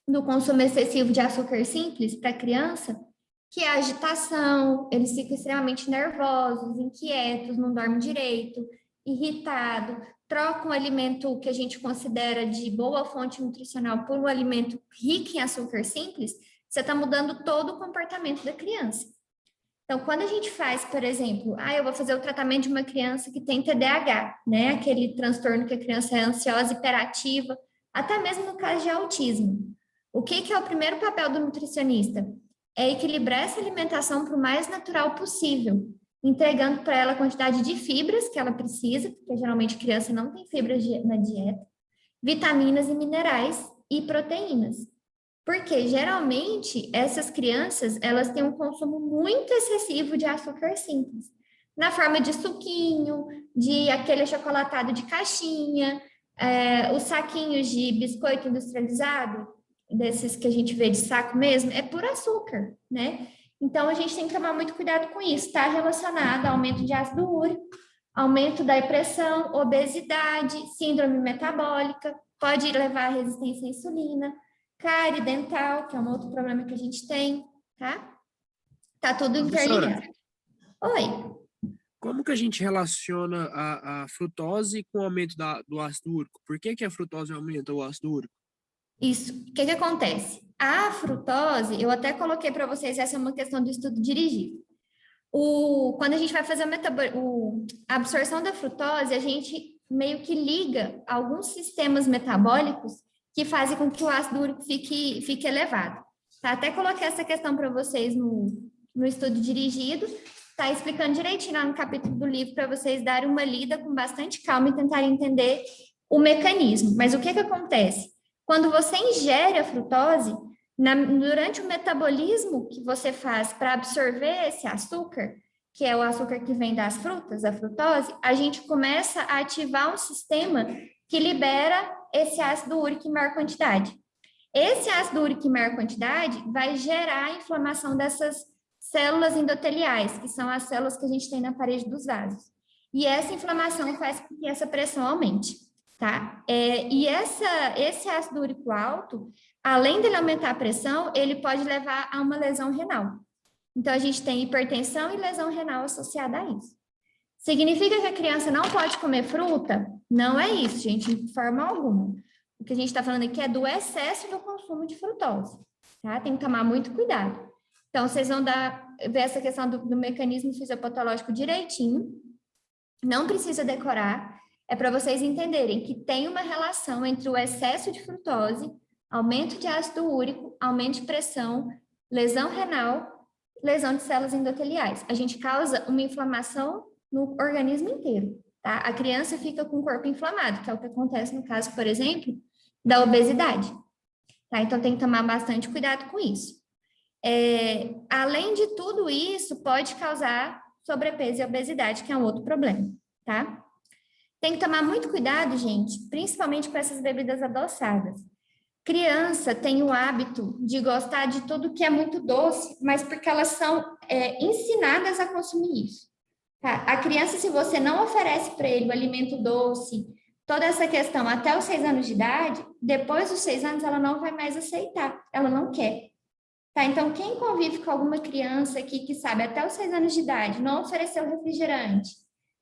do consumo excessivo de açúcar simples para criança, que é a agitação, eles ficam extremamente nervosos, inquietos, não dormem direito, irritado, troca um alimento que a gente considera de boa fonte nutricional por um alimento rico em açúcar simples, você está mudando todo o comportamento da criança. Então, quando a gente faz, por exemplo, eu vou fazer o tratamento de uma criança que tem TDAH, né? Aquele transtorno que a criança é ansiosa, hiperativa, até mesmo no caso de autismo. O que é o primeiro papel do nutricionista? É equilibrar essa alimentação para o mais natural possível, entregando para ela a quantidade de fibras que ela precisa, porque geralmente criança não tem fibras na dieta, vitaminas e minerais e proteínas. Porque geralmente essas crianças, elas têm um consumo muito excessivo de açúcar simples, na forma de suquinho, de aquele achocolatado de caixinha, os saquinhos de biscoito industrializado, desses que a gente vê de saco mesmo, é por açúcar, né? Então, a gente tem que tomar muito cuidado com isso. Está relacionado ao aumento de ácido úrico, aumento da pressão, obesidade, síndrome metabólica, pode levar à resistência à insulina. cárie dental, que é um outro problema que a gente tem, tá? Tá tudo Professora. interligado. Oi. Como que a gente relaciona a frutose com o aumento do ácido úrico? Por que a frutose aumenta o ácido úrico? Isso. O que acontece? A frutose, eu até coloquei para vocês, essa é uma questão do estudo dirigido. Quando a gente vai fazer a absorção da frutose, a gente meio que liga alguns sistemas metabólicos que fazem com que o ácido úrico fique elevado. Tá? Até coloquei essa questão para vocês no estudo dirigido, tá explicando direitinho lá no capítulo do livro para vocês darem uma lida com bastante calma e tentarem entender o mecanismo. Mas o que acontece? Quando você ingere a frutose, durante o metabolismo que você faz para absorver esse açúcar, que é o açúcar que vem das frutas, a frutose, a gente começa a ativar um sistema que libera esse ácido úrico em maior quantidade. Esse ácido úrico em maior quantidade vai gerar a inflamação dessas células endoteliais, que são as células que a gente tem na parede dos vasos. E essa inflamação faz com que essa pressão aumente, tá? Esse ácido úrico alto, além dele aumentar a pressão, ele pode levar a uma lesão renal. Então, a gente tem hipertensão e lesão renal associada a isso. Significa que a criança não pode comer fruta? Não é isso, gente, de forma alguma. O que a gente está falando aqui é do excesso do consumo de frutose, tá? Tem que tomar muito cuidado. Então, vocês vão ver essa questão do mecanismo fisiopatológico direitinho. Não precisa decorar. É para vocês entenderem que tem uma relação entre o excesso de frutose, aumento de ácido úrico, aumento de pressão, lesão renal, lesão de células endoteliais. A gente causa uma inflamação no organismo inteiro, tá? A criança fica com o corpo inflamado, que é o que acontece no caso, por exemplo, da obesidade, tá? Então, tem que tomar bastante cuidado com isso. Além de tudo isso, pode causar sobrepeso e obesidade, que é um outro problema, tá? Tem que tomar muito cuidado, gente, principalmente com essas bebidas adoçadas. Criança tem o hábito de gostar de tudo que é muito doce, mas porque elas são ensinadas a consumir isso. Tá? A criança, se você não oferece para ele o alimento doce, toda essa questão até os 6 anos de idade, depois dos 6 anos ela não vai mais aceitar, ela não quer. Tá? Então, quem convive com alguma criança aqui que sabe até os 6 anos de idade, não ofereceu refrigerante,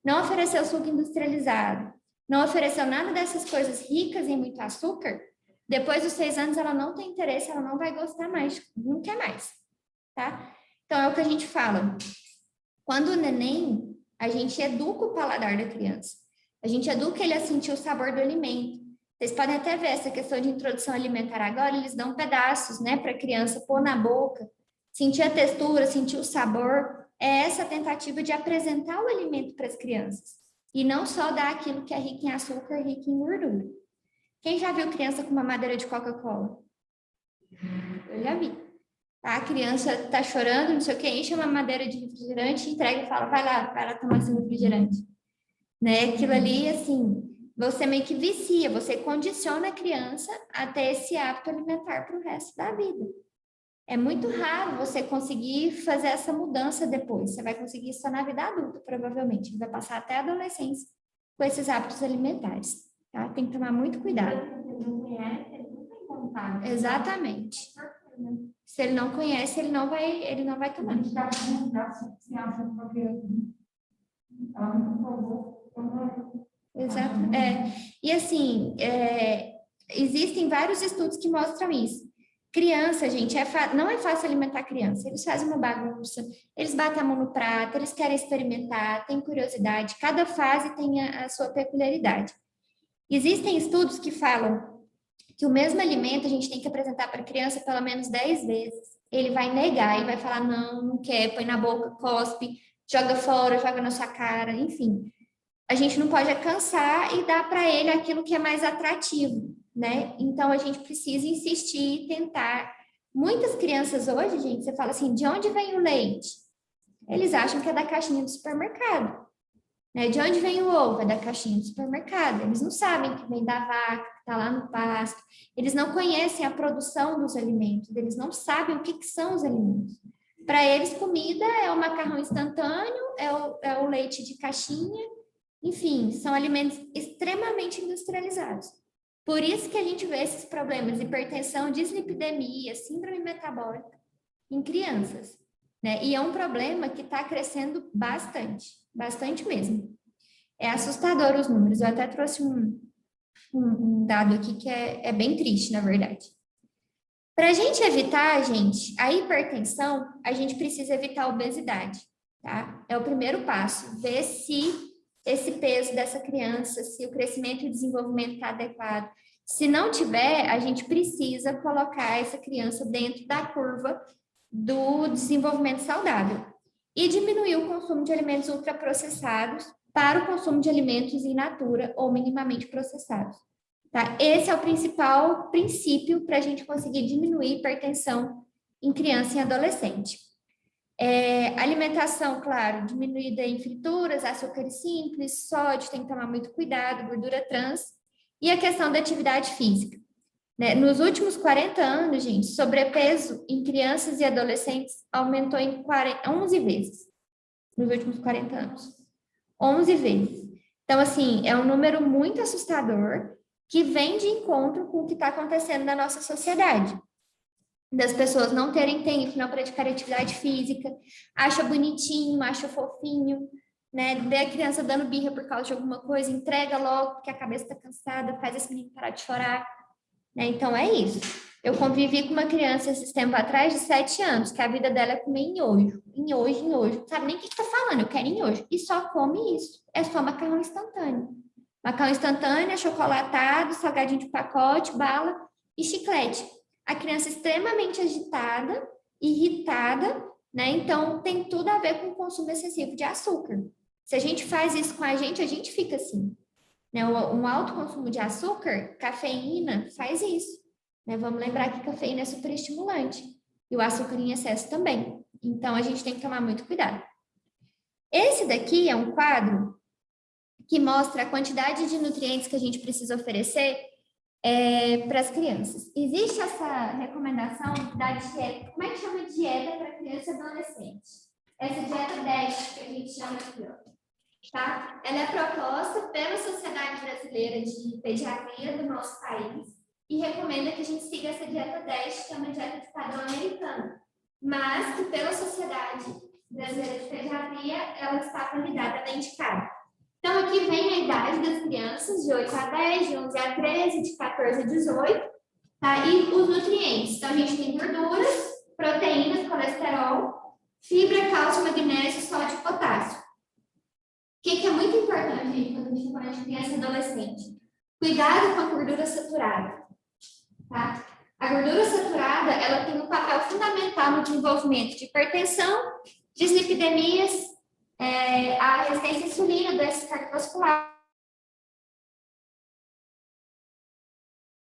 não ofereceu suco industrializado, não ofereceu nada dessas coisas ricas em muito açúcar, depois dos 6 anos ela não tem interesse, ela não vai gostar mais, não quer mais, tá? Então, é o que a gente fala. Quando o neném, a gente educa o paladar da criança. A gente educa ele a sentir o sabor do alimento. Vocês podem até ver essa questão de introdução alimentar agora, eles dão pedaços, né, para a criança pôr na boca, sentir a textura, sentir o sabor. É essa tentativa de apresentar o alimento para as crianças. E não só dar aquilo que é rico em açúcar, rico em gordura. Quem já viu criança com uma madeira de Coca-Cola? Eu já vi. A criança está chorando, não sei o que, enche uma madeira de refrigerante, entrega e fala, vai lá tomar esse refrigerante. Né? Aquilo ali, assim, você meio que vicia, você condiciona a criança a ter esse hábito alimentar para o resto da vida. É muito raro você conseguir fazer essa mudança depois. Você vai conseguir só na vida adulta, provavelmente. Vai passar até a adolescência com esses hábitos alimentares. Tá? Tem que tomar muito cuidado. Exatamente. Se ele não conhece, ele não vai tomar. Exato. E assim, existem vários estudos que mostram isso. Criança, gente, não é fácil alimentar criança. Eles fazem uma bagunça, eles batem a mão no prato, eles querem experimentar, têm curiosidade. Cada fase tem a sua peculiaridade. Existem estudos que falam que o mesmo alimento a gente tem que apresentar para a criança pelo menos 10 vezes. Ele vai negar, ele vai falar não quer, põe na boca, cospe, joga fora, joga na sua cara, enfim. A gente não pode cansar e dar para ele aquilo que é mais atrativo, né? Então, a gente precisa insistir e tentar. Muitas crianças hoje, gente, você fala assim, de onde vem o leite? Eles acham que é da caixinha do supermercado. Né? De onde vem o ovo? É da caixinha do supermercado. Eles não sabem que vem da vaca, que está lá no pasto. Eles não conhecem a produção dos alimentos. Eles não sabem o que são os alimentos. Para eles, comida é o macarrão instantâneo, é o leite de caixinha. Enfim, são alimentos extremamente industrializados. Por isso que a gente vê esses problemas, hipertensão, dislipidemia, síndrome metabólica em crianças, né? E é um problema que está crescendo bastante, bastante mesmo. É assustador os números. Eu até trouxe um dado aqui que é bem triste, na verdade. Para a gente evitar, gente, a hipertensão, a gente precisa evitar a obesidade, tá? É o primeiro passo, ver se esse peso dessa criança, se o crescimento e o desenvolvimento está adequado. Se não tiver, a gente precisa colocar essa criança dentro da curva do desenvolvimento saudável e diminuir o consumo de alimentos ultraprocessados para o consumo de alimentos in natura ou minimamente processados. Tá? Esse é o principal princípio para a gente conseguir diminuir a hipertensão em criança e adolescente. Alimentação, claro, diminuída em frituras, açúcares simples, sódio, tem que tomar muito cuidado, gordura trans, e a questão da atividade física. Né? Nos últimos 40 anos, gente, sobrepeso em crianças e adolescentes aumentou em 11 vezes, nos últimos 40 anos. 11 vezes. Então, assim, é um número muito assustador que vem de encontro com o que está acontecendo na nossa sociedade. Das pessoas não terem tempo, não praticarem atividade física, acha bonitinho, acha fofinho, né? Vê a criança dando birra por causa de alguma coisa, entrega logo porque a cabeça está cansada, faz esse menino parar de chorar, né? Então é isso. Eu convivi com uma criança esses tempos atrás de 7 anos, que a vida dela é comer nhojo, não sabe nem o que está falando, eu quero nhojo, e só come isso, é só macarrão instantâneo. Macarrão instantâneo, achocolatado, salgadinho de pacote, bala e chiclete. A criança extremamente agitada, irritada, né? Então, tem tudo a ver com o consumo excessivo de açúcar. Se a gente faz isso com a gente fica assim. Né? Um alto consumo de açúcar, cafeína, faz isso. Né? Vamos lembrar que cafeína é superestimulante. E o açúcar em excesso também. Então, a gente tem que tomar muito cuidado. Esse daqui é um quadro que mostra a quantidade de nutrientes que a gente precisa oferecer para as crianças. Existe essa recomendação da dieta, como é que chama dieta para criança e adolescente? Essa dieta 10 que a gente chama aqui, ó, tá? Ela é proposta pela Sociedade Brasileira de Pediatria do nosso país e recomenda que a gente siga essa dieta 10, que é uma dieta de padrão americano, mas que pela Sociedade Brasileira de Pediatria ela está validada, indicada. Então, aqui vem a idade das crianças, de 8 a 10, de 11 a 13, de 14 a 18, tá? E os nutrientes. Então, a gente tem gorduras, proteínas, colesterol, fibra, cálcio, magnésio, sódio e potássio. O que é muito importante, gente, quando a gente está falando de criança e adolescente? Cuidado com a gordura saturada, tá? A gordura saturada, ela tem um papel fundamental no desenvolvimento de hipertensão, dislipidemias, a resistência à insulina, doenças cardiovasculares.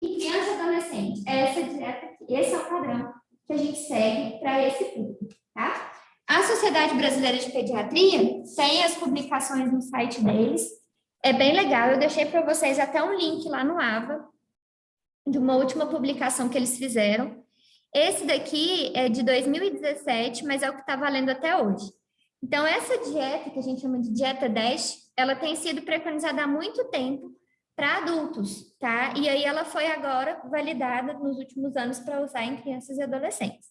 E criança e adolescente, essa dieta, esse é o padrão que a gente segue para esse público, tá? A Sociedade Brasileira de Pediatria tem as publicações no site deles, é bem legal, eu deixei para vocês até um link lá no AVA, de uma última publicação que eles fizeram. Esse daqui é de 2017, mas é o que está valendo até hoje. Então, essa dieta, que a gente chama de dieta 10, ela tem sido preconizada há muito tempo para adultos, tá? E aí ela foi agora validada nos últimos anos para usar em crianças e adolescentes.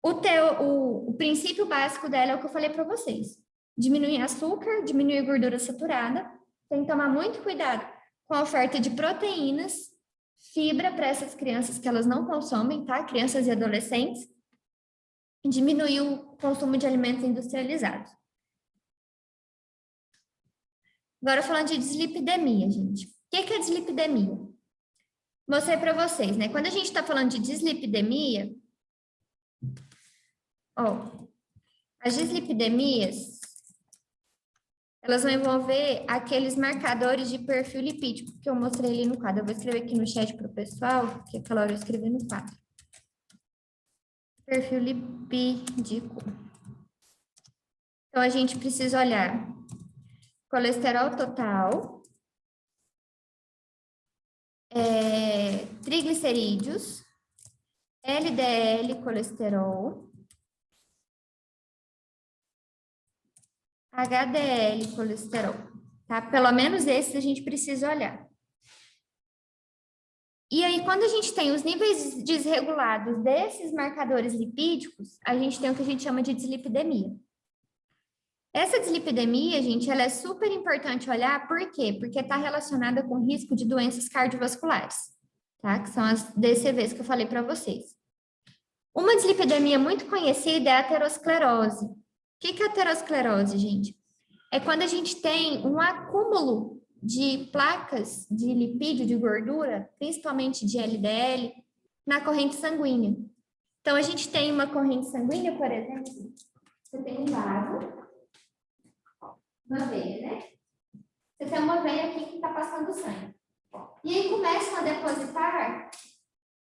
O princípio básico dela é o que eu falei para vocês. Diminuir açúcar, diminuir gordura saturada. Tem que tomar muito cuidado com a oferta de proteínas, fibra para essas crianças que elas não consomem, tá? Crianças e adolescentes. Diminuir o consumo de alimentos industrializados. Agora, falando de dislipidemia, gente. O que é dislipidemia? Mostrei para vocês, né? Quando a gente está falando de dislipidemia, as dislipidemias, elas vão envolver aqueles marcadores de perfil lipídico que eu mostrei ali no quadro. Eu vou escrever aqui no chat para o pessoal, porque aquela hora eu escrevi no quadro. Perfil lipídico. Então, a gente precisa olhar colesterol total, triglicerídeos, LDL colesterol, HDL colesterol, tá? Pelo menos esses a gente precisa olhar. E aí, quando a gente tem os níveis desregulados desses marcadores lipídicos, a gente tem o que a gente chama de dislipidemia. Essa dislipidemia, gente, ela é super importante olhar, por quê? Porque está relacionada com risco de doenças cardiovasculares, tá? Que são as DCVs que eu falei para vocês. Uma dislipidemia muito conhecida é a aterosclerose. O que é aterosclerose, gente? É quando a gente tem um acúmulo de placas de lipídio, de gordura, principalmente de LDL, na corrente sanguínea. Então, a gente tem uma corrente sanguínea, por exemplo, você tem um vaso, uma veia, né? Você tem uma veia aqui que está passando sangue. E aí começam a depositar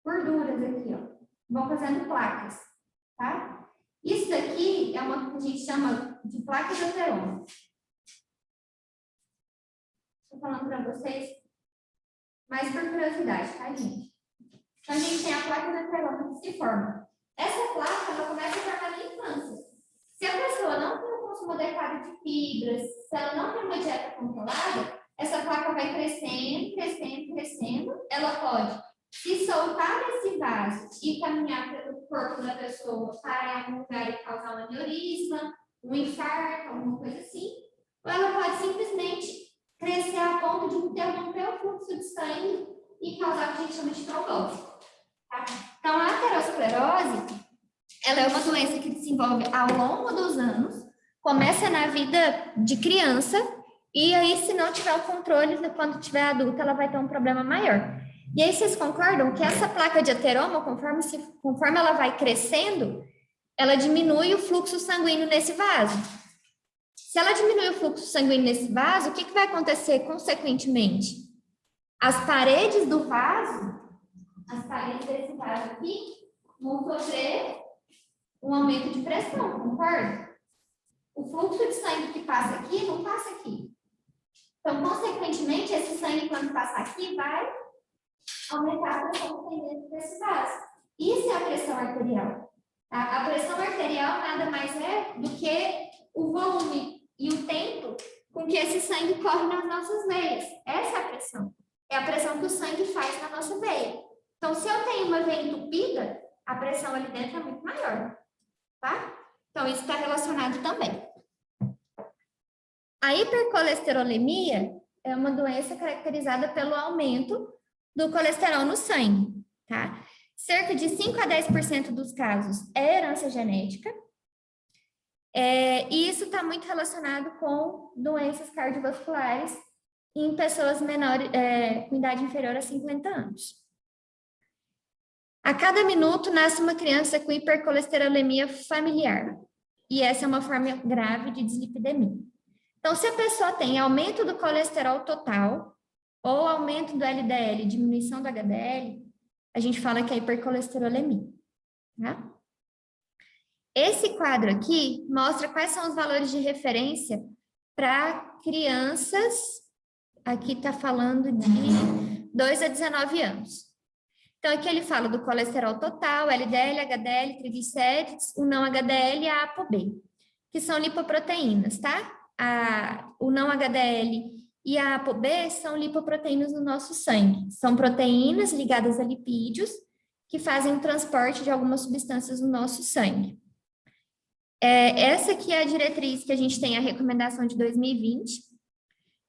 gorduras aqui, ó. Vão fazendo placas, tá? Isso daqui é uma que a gente chama de placa de ateroma. Estou falando para vocês, mais por curiosidade, tá, gente? Então, a gente tem a placa de ateroma que se forma. Essa placa, ela começa a formar na infância. Se a pessoa não tem um consumo adequado de fibras, se ela não tem uma dieta controlada, essa placa vai crescendo, crescendo, crescendo. Ela pode se soltar desse vaso e caminhar pelo corpo da pessoa, parar em algum lugar e causar um aneurisma, um infarto, alguma coisa assim. Ou ela pode simplesmente crescer a ponto de interromper o fluxo de sangue e causar o que a gente chama de trombose. Tá? Então, a aterosclerose, ela é uma doença que desenvolve ao longo dos anos, começa na vida de criança, e aí, se não tiver o controle, quando tiver adulta, ela vai ter um problema maior. E aí, vocês concordam que essa placa de ateroma, conforme ela vai crescendo, ela diminui o fluxo sanguíneo nesse vaso. Se ela diminui o fluxo sanguíneo nesse vaso, o que vai acontecer consequentemente? As paredes do vaso, as paredes desse vaso aqui, vão sofrer um aumento de pressão, concorda? O fluxo de sangue que passa aqui, não passa aqui. Então, consequentemente, esse sangue, quando passar aqui, vai aumentar a pressão que tem dentro desse vaso. Isso é a pressão arterial. Tá? A pressão arterial nada mais é do que o volume e o tempo com que esse sangue corre nas nossas veias. Essa é a pressão. É a pressão que o sangue faz na nossa veia. Então, se eu tenho uma veia entupida, a pressão ali dentro é muito maior. Tá? Então, isso está relacionado também. A hipercolesterolemia é uma doença caracterizada pelo aumento do colesterol no sangue, tá? Cerca de 5 a 10% dos casos é herança genética, e isso está muito relacionado com doenças cardiovasculares em pessoas menores, com idade inferior a 50 anos. A cada minuto nasce uma criança com hipercolesterolemia familiar, e essa é uma forma grave de dislipidemia. Então, se a pessoa tem aumento do colesterol total, ou aumento do LDL, diminuição do HDL, a gente fala que é hipercolesterolemia. Tá? Esse quadro aqui mostra quais são os valores de referência para crianças, aqui está falando de 2 a 19 anos. Então, aqui ele fala do colesterol total, LDL, HDL, triglicérides, o não HDL e a ApoB, que são lipoproteínas, tá? O não HDL e a ApoB são lipoproteínas no nosso sangue. São proteínas ligadas a lipídios que fazem o transporte de algumas substâncias no nosso sangue. Essa aqui é a diretriz que a gente tem, a recomendação de 2020.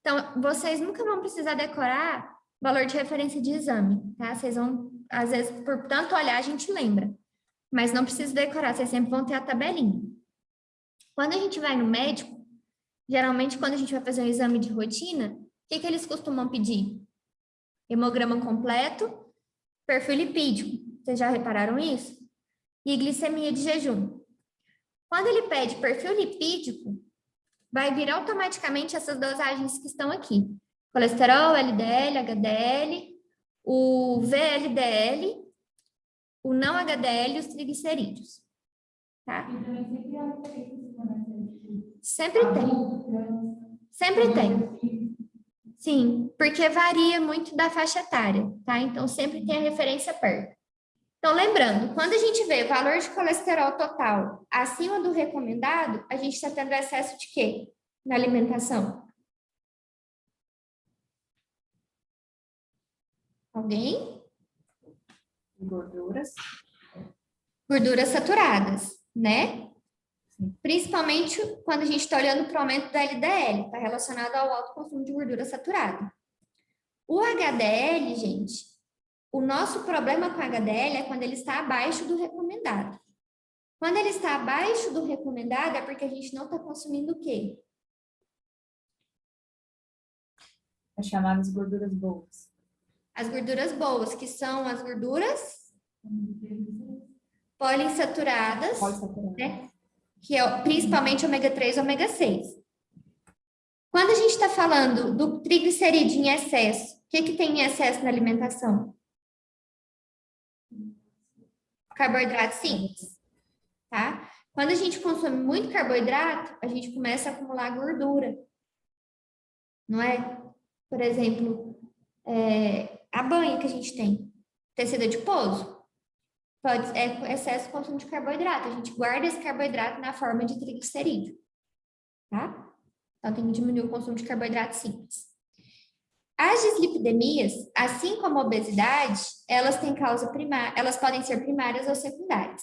Então, vocês nunca vão precisar decorar valor de referência de exame, tá? Vocês vão, às vezes, por tanto olhar, a gente lembra. Mas não precisa decorar, vocês sempre vão ter a tabelinha. Quando a gente vai no médico, geralmente, quando a gente vai fazer um exame de rotina, o que eles costumam pedir? Hemograma completo, perfil lipídico. Vocês já repararam isso? E glicemia de jejum. Quando ele pede perfil lipídico, vai vir automaticamente essas dosagens que estão aqui. Colesterol, LDL, HDL, o VLDL, o não HDL e os triglicerídeos. Tá? Sempre tem. Sempre tem. Sim, porque varia muito da faixa etária, tá? Então, sempre tem a referência perto. Então, lembrando, quando a gente vê valor de colesterol total acima do recomendado, a gente está tendo excesso de quê? Na alimentação. Alguém? gorduras. Gorduras saturadas, né? Sim. Principalmente quando a gente está olhando para o aumento do LDL, está relacionado ao alto consumo de gordura saturada. O HDL, gente, o nosso problema com o HDL é quando ele está abaixo do recomendado. Quando ele está abaixo do recomendado é porque a gente não está consumindo o quê? As chamadas gorduras boas. As gorduras boas, que são as gorduras poliinsaturadas, né? Que é principalmente ômega 3 e ômega 6. Quando a gente está falando do triglicerídeo em excesso, o que tem em excesso na alimentação? Carboidrato simples, tá? Quando a gente consome muito carboidrato, a gente começa a acumular gordura, não é? Por exemplo, a banha que a gente tem, tecido adiposo, é excesso de consumo de carboidrato. A gente guarda esse carboidrato na forma de triglicerídeo, tá? Então, tem que diminuir o consumo de carboidrato simples. As dislipidemias, assim como a obesidade, elas têm causa primária, elas podem ser primárias ou secundárias.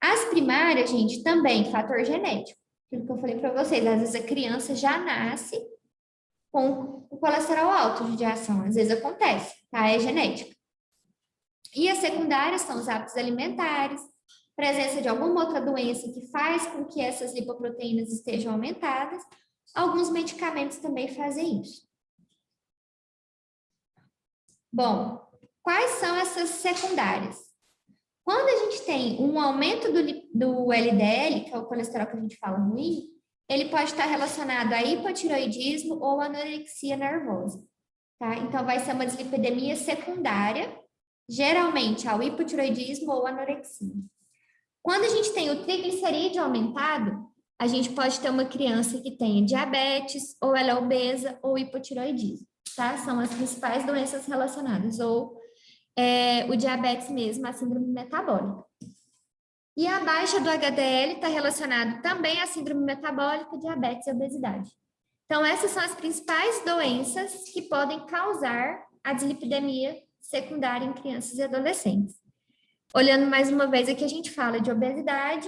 As primárias, gente, também fator genético. Aquilo que eu falei para vocês, às vezes a criança já nasce com o colesterol alto, judiação, às vezes acontece, tá? É genética. E as secundárias são os hábitos alimentares, presença de alguma outra doença que faz com que essas lipoproteínas estejam aumentadas. Alguns medicamentos também fazem isso. Bom, quais são essas secundárias? Quando a gente tem um aumento do LDL, que é o colesterol que a gente fala ruim, ele pode estar relacionado a hipotiroidismo ou anorexia nervosa, tá? Então, vai ser uma dislipidemia secundária, geralmente ao hipotiroidismo ou anorexia. Quando a gente tem o triglicerídeo aumentado, a gente pode ter uma criança que tenha diabetes, ou ela é obesa, ou hipotiroidismo, tá? São as principais doenças relacionadas, ou o diabetes mesmo, a síndrome metabólica. E a baixa do HDL está relacionado também à síndrome metabólica, diabetes e obesidade. Então, essas são as principais doenças que podem causar a dislipidemia secundária em crianças e adolescentes. Olhando mais uma vez aqui, a gente fala de obesidade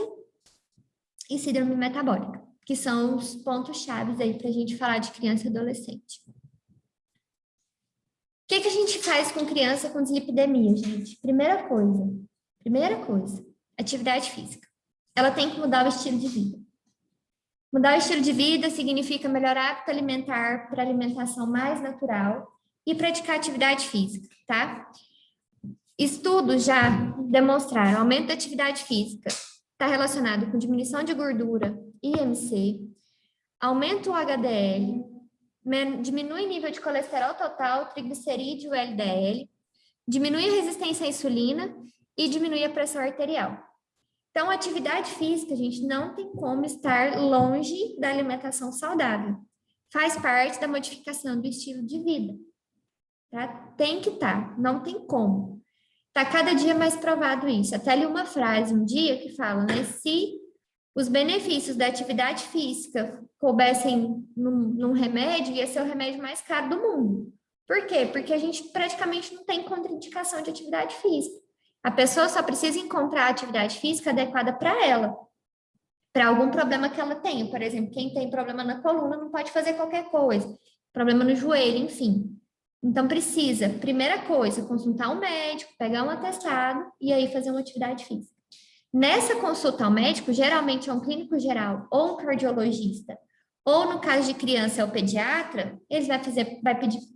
e síndrome metabólica, que são os pontos-chave aí para a gente falar de criança e adolescente. O que a gente faz com criança com dislipidemia, gente? Primeira coisa, atividade física. Ela tem que mudar o estilo de vida. Mudar o estilo de vida significa melhorar o hábito alimentar para alimentação mais natural e praticar atividade física, tá? Estudos já demonstraram aumento da atividade física está relacionado com diminuição de gordura, IMC, aumenta o HDL, diminui o nível de colesterol total, triglicerídeo, LDL, diminui a resistência à insulina e diminui a pressão arterial. Então, a atividade física, gente, não tem como estar longe da alimentação saudável. Faz parte da modificação do estilo de vida. Tá? Tem que estar, não tem como. Está cada dia mais provado isso. Até li uma frase um dia que fala, né? Se os benefícios da atividade física coubessem num remédio, ia ser o remédio mais caro do mundo. Por quê? Porque a gente praticamente não tem contraindicação de atividade física. A pessoa só precisa encontrar a atividade física adequada para ela, para algum problema que ela tenha. Por exemplo, quem tem problema na coluna não pode fazer qualquer coisa, problema no joelho, enfim. Então, precisa, primeira coisa, consultar um médico, pegar um atestado e aí fazer uma atividade física. Nessa consulta ao médico, geralmente é um clínico geral ou um cardiologista, ou no caso de criança é o pediatra, ele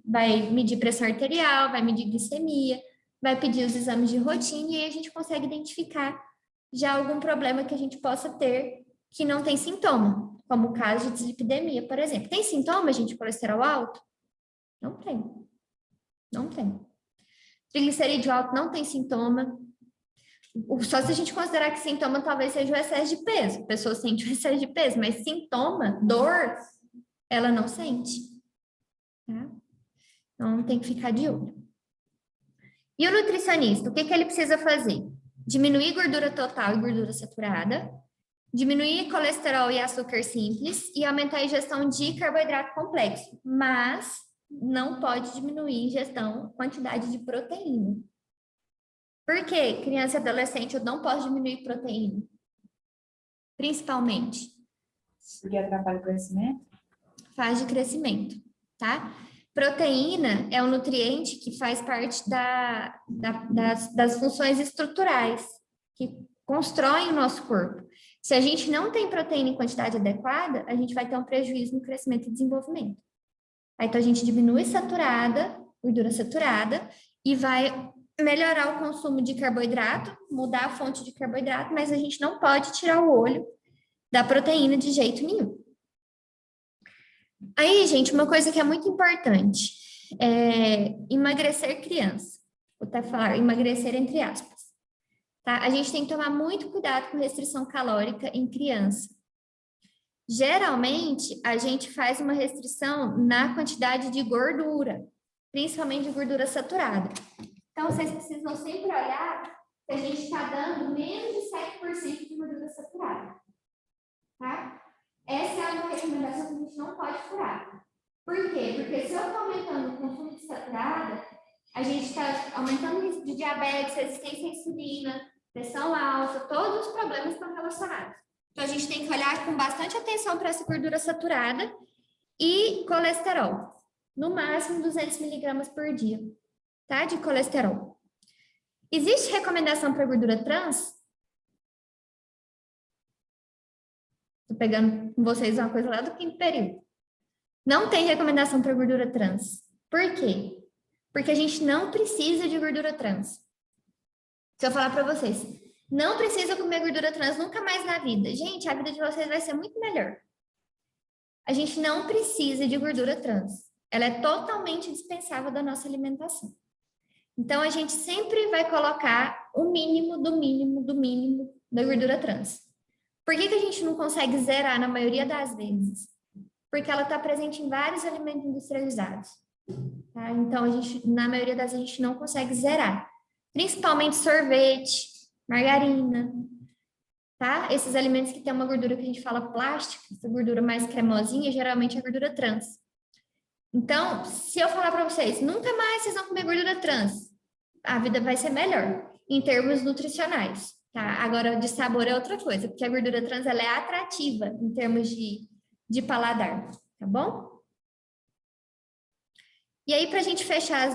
vai medir pressão arterial, vai medir glicemia, vai pedir os exames de rotina e aí a gente consegue identificar já algum problema que a gente possa ter que não tem sintoma, como o caso de dislipidemia, por exemplo. Tem sintoma, gente, de colesterol alto? Não tem. Não tem. Triglicerídeo alto não tem sintoma. Só se a gente considerar que sintoma talvez seja o excesso de peso. A pessoa sente o excesso de peso, mas sintoma, dor, ela não sente. Tá? Então, tem que ficar de olho. E o nutricionista, o que ele precisa fazer? Diminuir gordura total e gordura saturada, diminuir colesterol e açúcar simples e aumentar a ingestão de carboidrato complexo, mas não pode diminuir a ingestão, quantidade de proteína. Por que criança e adolescente eu não posso diminuir proteína? Principalmente. Porque atrapalha o crescimento? Fase de crescimento, tá? Proteína é um nutriente que faz parte das funções estruturais, que constroem o nosso corpo. Se a gente não tem proteína em quantidade adequada, a gente vai ter um prejuízo no crescimento e desenvolvimento. Aí, então, a gente diminui gordura saturada, e vai melhorar o consumo de carboidrato, mudar a fonte de carboidrato, mas a gente não pode tirar o olho da proteína de jeito nenhum. Aí, gente, uma coisa que é muito importante é emagrecer criança. Vou até falar emagrecer entre aspas. Tá? A gente tem que tomar muito cuidado com restrição calórica em criança. Geralmente, a gente faz uma restrição na quantidade de gordura, principalmente de gordura saturada. Então, vocês precisam sempre olhar se a gente está dando menos de 7% de gordura saturada. Tá? Essa é uma recomendação que a gente não pode furar. Por quê? Porque se eu estou aumentando o consumo de saturada, a gente está aumentando o risco de diabetes, resistência à insulina, pressão alta, todos os problemas estão relacionados. Então, a gente tem que olhar com bastante atenção para essa gordura saturada e colesterol. No máximo 200 miligramas por dia, tá? De colesterol. Existe recomendação para gordura trans? Estou pegando com vocês uma coisa lá do quinto período. Não tem recomendação para gordura trans. Por quê? Porque a gente não precisa de gordura trans. Se eu falar para vocês, não precisa comer gordura trans nunca mais na vida. Gente, a vida de vocês vai ser muito melhor. A gente não precisa de gordura trans. Ela é totalmente dispensável da nossa alimentação. Então, a gente sempre vai colocar o mínimo do mínimo do mínimo da gordura trans. Por que a gente não consegue zerar na maioria das vezes? Porque ela está presente em vários alimentos industrializados. Tá? Então, na maioria das vezes, a gente não consegue zerar. Principalmente sorvete, margarina, tá? Esses alimentos que tem uma gordura que a gente fala plástica, essa gordura mais cremosinha, geralmente é gordura trans. Então, se eu falar para vocês, nunca mais vocês vão comer gordura trans, a vida vai ser melhor, em termos nutricionais, tá? Agora, de sabor é outra coisa, porque a gordura trans, ela é atrativa em termos de paladar, tá bom? E aí, para a gente fechar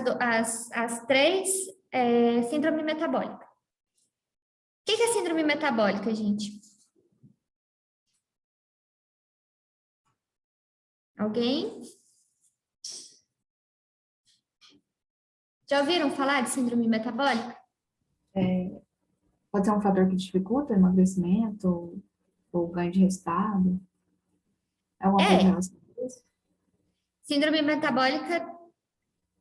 as três, síndrome metabólica. O que é síndrome metabólica, gente? Alguém? Já ouviram falar de síndrome metabólica? Pode ser um fator que dificulta o emagrecimento ou ganho de resultado? É alguma coisa relacionada a isso? Síndrome metabólica,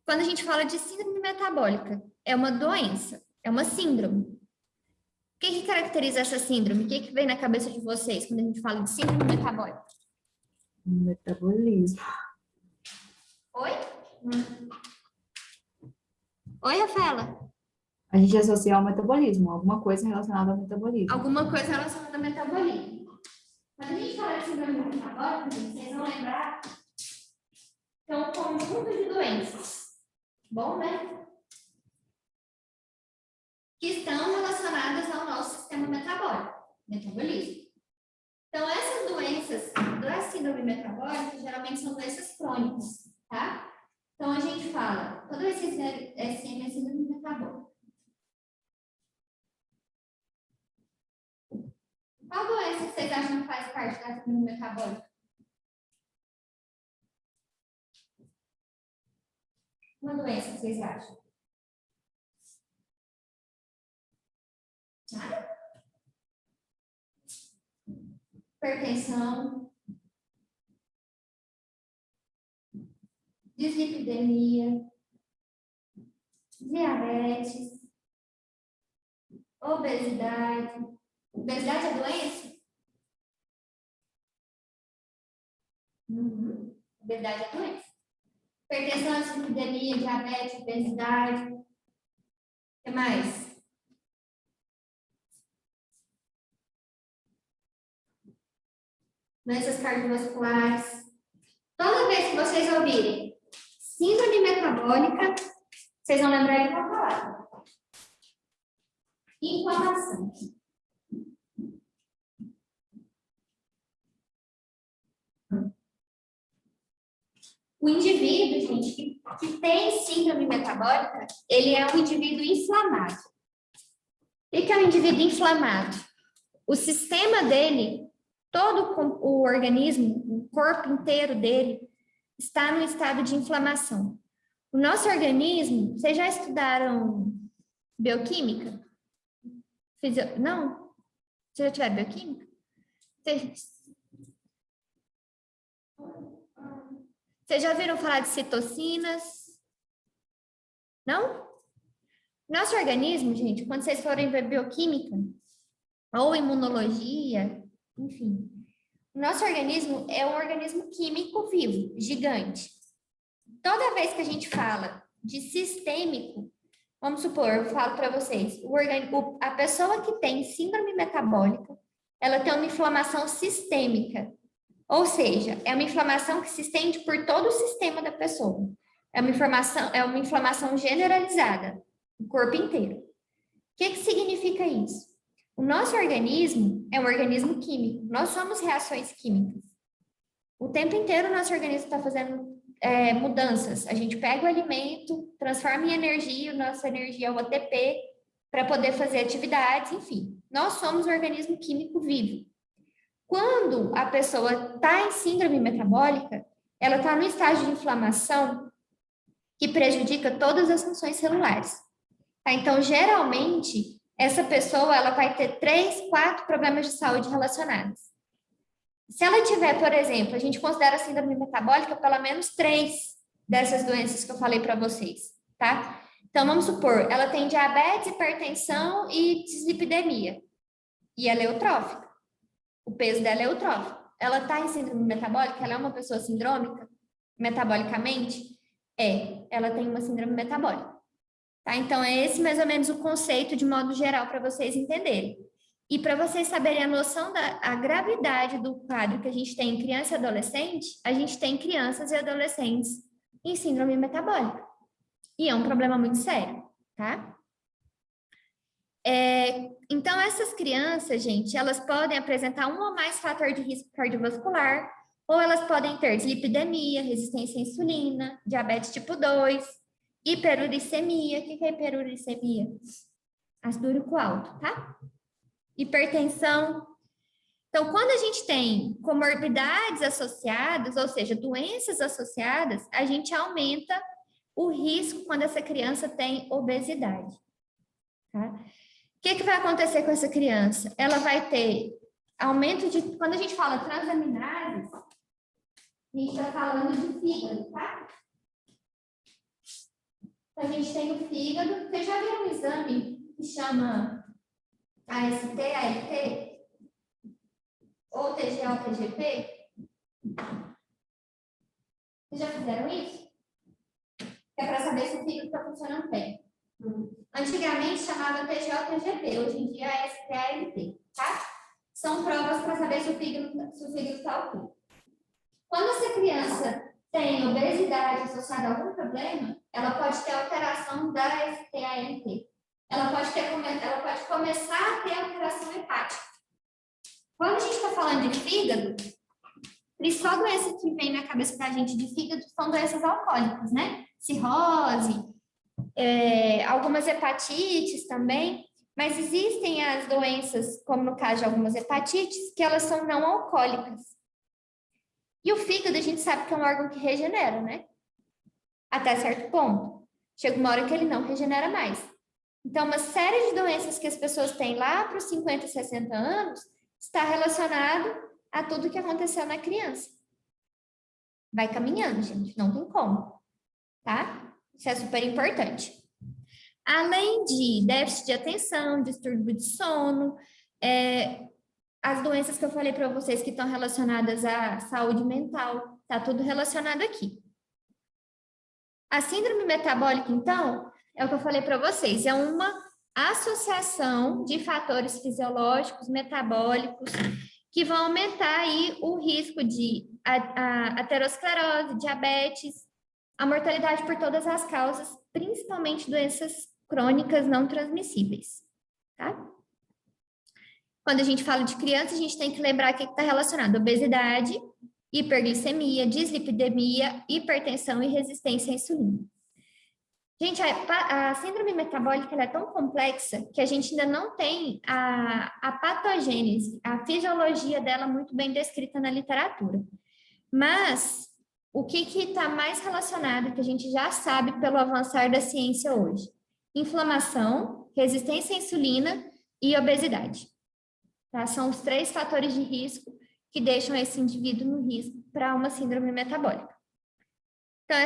quando a gente fala de síndrome metabólica, é uma doença, é uma síndrome. O que caracteriza essa síndrome? O que vem na cabeça de vocês quando a gente fala de síndrome metabólica? Metabolismo. Oi? Oi, Rafaela? A gente associa ao metabolismo, alguma coisa relacionada ao metabolismo. Alguma coisa relacionada ao metabolismo. Quando a gente fala de síndrome metabólica, vocês vão lembrar que é um conjunto de doenças. Bom, né? Que estão relacionadas ao nosso sistema metabólico, metabolismo. Então, essas doenças da síndrome metabólica, geralmente são doenças crônicas, tá? Então, a gente fala, toda vez que SM é síndrome metabólica. Qual doença vocês acham que faz parte da síndrome metabólica? Uma doença que vocês acham? Nada? Hipertensão, dislipidemia, diabetes, obesidade. Obesidade é doença? Obesidade é doença. Hipertensão, dislipidemia, diabetes, obesidade. O que mais? Doenças cardiovasculares. Toda vez que vocês ouvirem síndrome metabólica, vocês vão lembrar de uma palavra. Inflamação. O indivíduo, gente, que tem síndrome metabólica, ele é um indivíduo inflamado. O que é um indivíduo inflamado? O sistema dele, todo o organismo, o corpo inteiro dele, está no estado de inflamação. O nosso organismo, vocês já estudaram bioquímica? Não? Vocês já tiveram bioquímica? Vocês já ouviram falar de citocinas? Não? Nosso organismo, gente, quando vocês forem ver bioquímica ou imunologia, enfim, o nosso organismo é um organismo químico vivo, gigante. Toda vez que a gente fala de sistêmico, vamos supor, eu falo para vocês, a pessoa que tem síndrome metabólica, ela tem uma inflamação sistêmica. Ou seja, é uma inflamação que se estende por todo o sistema da pessoa. É uma inflamação generalizada, no corpo inteiro. O que significa isso? O nosso organismo é um organismo químico. Nós somos reações químicas. O tempo inteiro o nosso organismo está fazendo mudanças. A gente pega o alimento, transforma em energia, nossa energia é o ATP, para poder fazer atividades, enfim. Nós somos um organismo químico vivo. Quando a pessoa está em síndrome metabólica, ela está no estágio de inflamação que prejudica todas as funções celulares. Tá? Então, geralmente, essa pessoa ela vai ter 3, 4 problemas de saúde relacionados. Se ela tiver, por exemplo, a gente considera a síndrome metabólica pelo menos 3 dessas doenças que eu falei para vocês, tá? Então, vamos supor, ela tem diabetes, hipertensão e dislipidemia. E ela é eutrófica. O peso dela é eutrófico. Ela está em síndrome metabólica? Ela é uma pessoa sindrômica? Metabolicamente? Ela tem uma síndrome metabólica. Tá? Então, é esse mais ou menos o conceito de modo geral para vocês entenderem. E para vocês saberem a noção da gravidade do quadro que a gente tem em criança e adolescente, a gente tem crianças e adolescentes em síndrome metabólica. E é um problema muito sério, tá? Então, essas crianças, gente, elas podem apresentar um ou mais fator de risco cardiovascular, ou elas podem ter dislipidemia, resistência à insulina, diabetes tipo 2, hiperuricemia. O que é hiperuricemia? Ácido úrico alto, tá? Hipertensão. Então, quando a gente tem comorbidades associadas, ou seja, doenças associadas, a gente aumenta o risco quando essa criança tem obesidade, tá? O que vai acontecer com essa criança? Ela vai ter aumento de... Quando a gente fala transaminases, a gente está falando de fígado, tá? Então, a gente tem o fígado. Vocês já viram um exame que chama AST, ALT? Ou TGA ou TGP? Vocês já fizeram isso? É para saber se o fígado está funcionando bem. Antigamente chamava TGA ou TGP, hoje em dia é ST-ALT, tá? São provas para saber se o fígado está ok. Quando essa criança tem obesidade associada a algum problema, ela pode ter alteração da ST-ALT. Ela pode começar a ter alteração hepática. Quando a gente está falando de fígado, principal doença que vem na cabeça da gente de fígado são doenças alcoólicas, né? Cirrose, algumas hepatites também, mas existem as doenças, como no caso de algumas hepatites, que elas são não alcoólicas. E o fígado, a gente sabe que é um órgão que regenera, né? Até certo ponto. Chega uma hora que ele não regenera mais. Então, uma série de doenças que as pessoas têm lá para os 50, 60 anos está relacionado a tudo que aconteceu na criança. Vai caminhando, gente, não tem como, tá? Isso é super importante. Além de déficit de atenção, distúrbio de sono, as doenças que eu falei para vocês que estão relacionadas à saúde mental, tá tudo relacionado aqui. A síndrome metabólica, então, é o que eu falei para vocês, é uma associação de fatores fisiológicos, metabólicos, que vão aumentar aí o risco de aterosclerose, diabetes, a mortalidade por todas as causas, principalmente doenças crônicas não transmissíveis, tá? Quando a gente fala de criança, a gente tem que lembrar o que está relacionado: obesidade, hiperglicemia, dislipidemia, hipertensão e resistência à insulina. Gente, a síndrome metabólica ela é tão complexa que a gente ainda não tem a patogênese, a fisiologia dela muito bem descrita na literatura. Mas o que está mais relacionado, que a gente já sabe pelo avançar da ciência hoje? Inflamação, resistência à insulina e obesidade. Tá? São os 3 fatores de risco que deixam esse indivíduo no risco para uma síndrome metabólica. Então,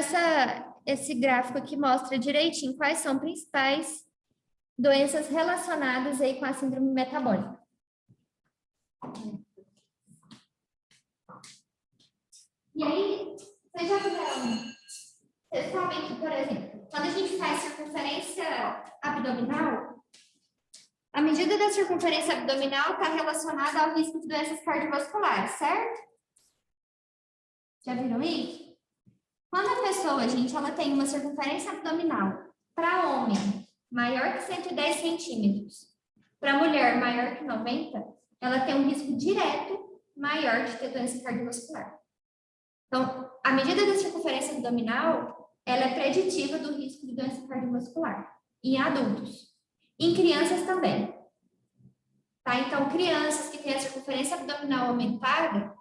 esse gráfico aqui mostra direitinho quais são as principais doenças relacionadas aí com a síndrome metabólica. E aí, vocês já viram? Vocês sabem que, por exemplo, quando a gente faz circunferência abdominal, a medida da circunferência abdominal está relacionada ao risco de doenças cardiovasculares, certo? Já viram isso? Quando a pessoa, gente, ela tem uma circunferência abdominal para homem maior que 110 centímetros, para mulher maior que 90, ela tem um risco direto maior de ter doença cardiovascular. Então, a medida da circunferência abdominal, ela é preditiva do risco de doença cardiovascular em adultos. Em crianças também. Tá? Então, crianças que têm a circunferência abdominal aumentada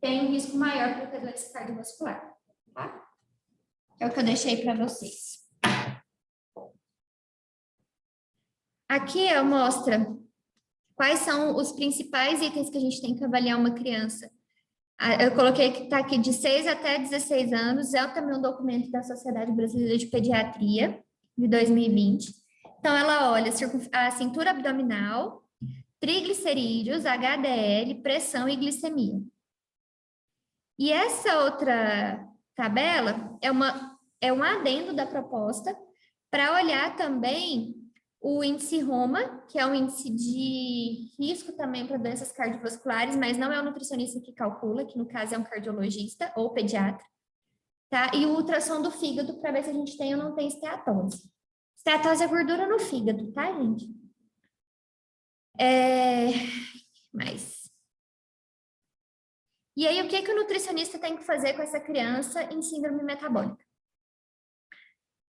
têm um risco maior para ter doença cardiovascular. Tá? É o que eu deixei para vocês. Aqui eu mostro quais são os principais itens que a gente tem que avaliar uma criança. Eu coloquei que está aqui de 6 até 16 anos, é também um documento da Sociedade Brasileira de Pediatria, de 2020. Então, ela olha a cintura abdominal, triglicerídeos, HDL, pressão e glicemia. E essa outra tabela é um adendo da proposta para olhar também o índice Roma, que é um índice de risco também para doenças cardiovasculares, mas não é o nutricionista que calcula, que no caso é um cardiologista ou pediatra, tá? E o ultrassom do fígado para ver se a gente tem ou não tem esteatose. Esteatose é gordura no fígado, tá, gente? Mas... E aí, o que o nutricionista tem que fazer com essa criança em síndrome metabólica?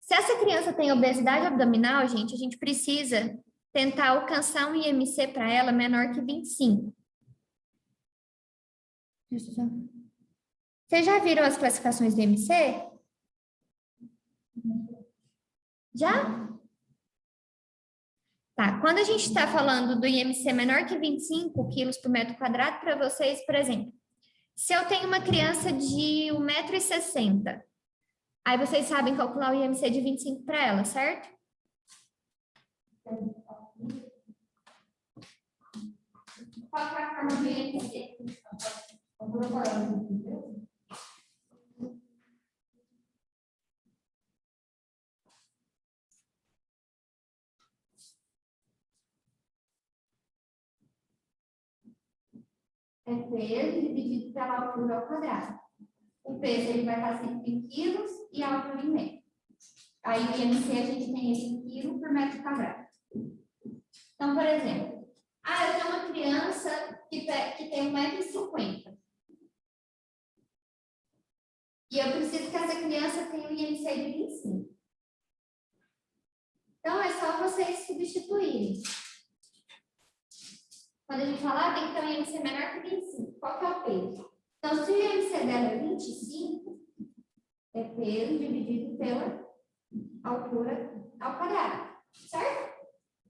Se essa criança tem obesidade abdominal, gente, a gente precisa tentar alcançar um IMC para ela menor que 25. Vocês já viram as classificações do IMC? Já? Tá, quando a gente está falando do IMC menor que 25 quilos por metro quadrado, para vocês, por exemplo, se eu tenho uma criança de 1,60 m, aí vocês sabem calcular o IMC de 25 para ela, certo? Qual é a forma do IMC? É peso dividido pela altura ao quadrado. O peso ele vai estar sempre em quilos e a altura em metro. Aí o IMC a gente tem ele em quilo por metro quadrado. Então, por exemplo, eu tenho uma criança que tem 1,50 m. E eu preciso que essa criança tenha um IMC de 25. Então, é só vocês substituírem. Quando a gente fala, tem que ter um IMC menor que 25. Qual que é o peso? Então, se o IMC dela é 25, é peso dividido pela altura ao quadrado, certo?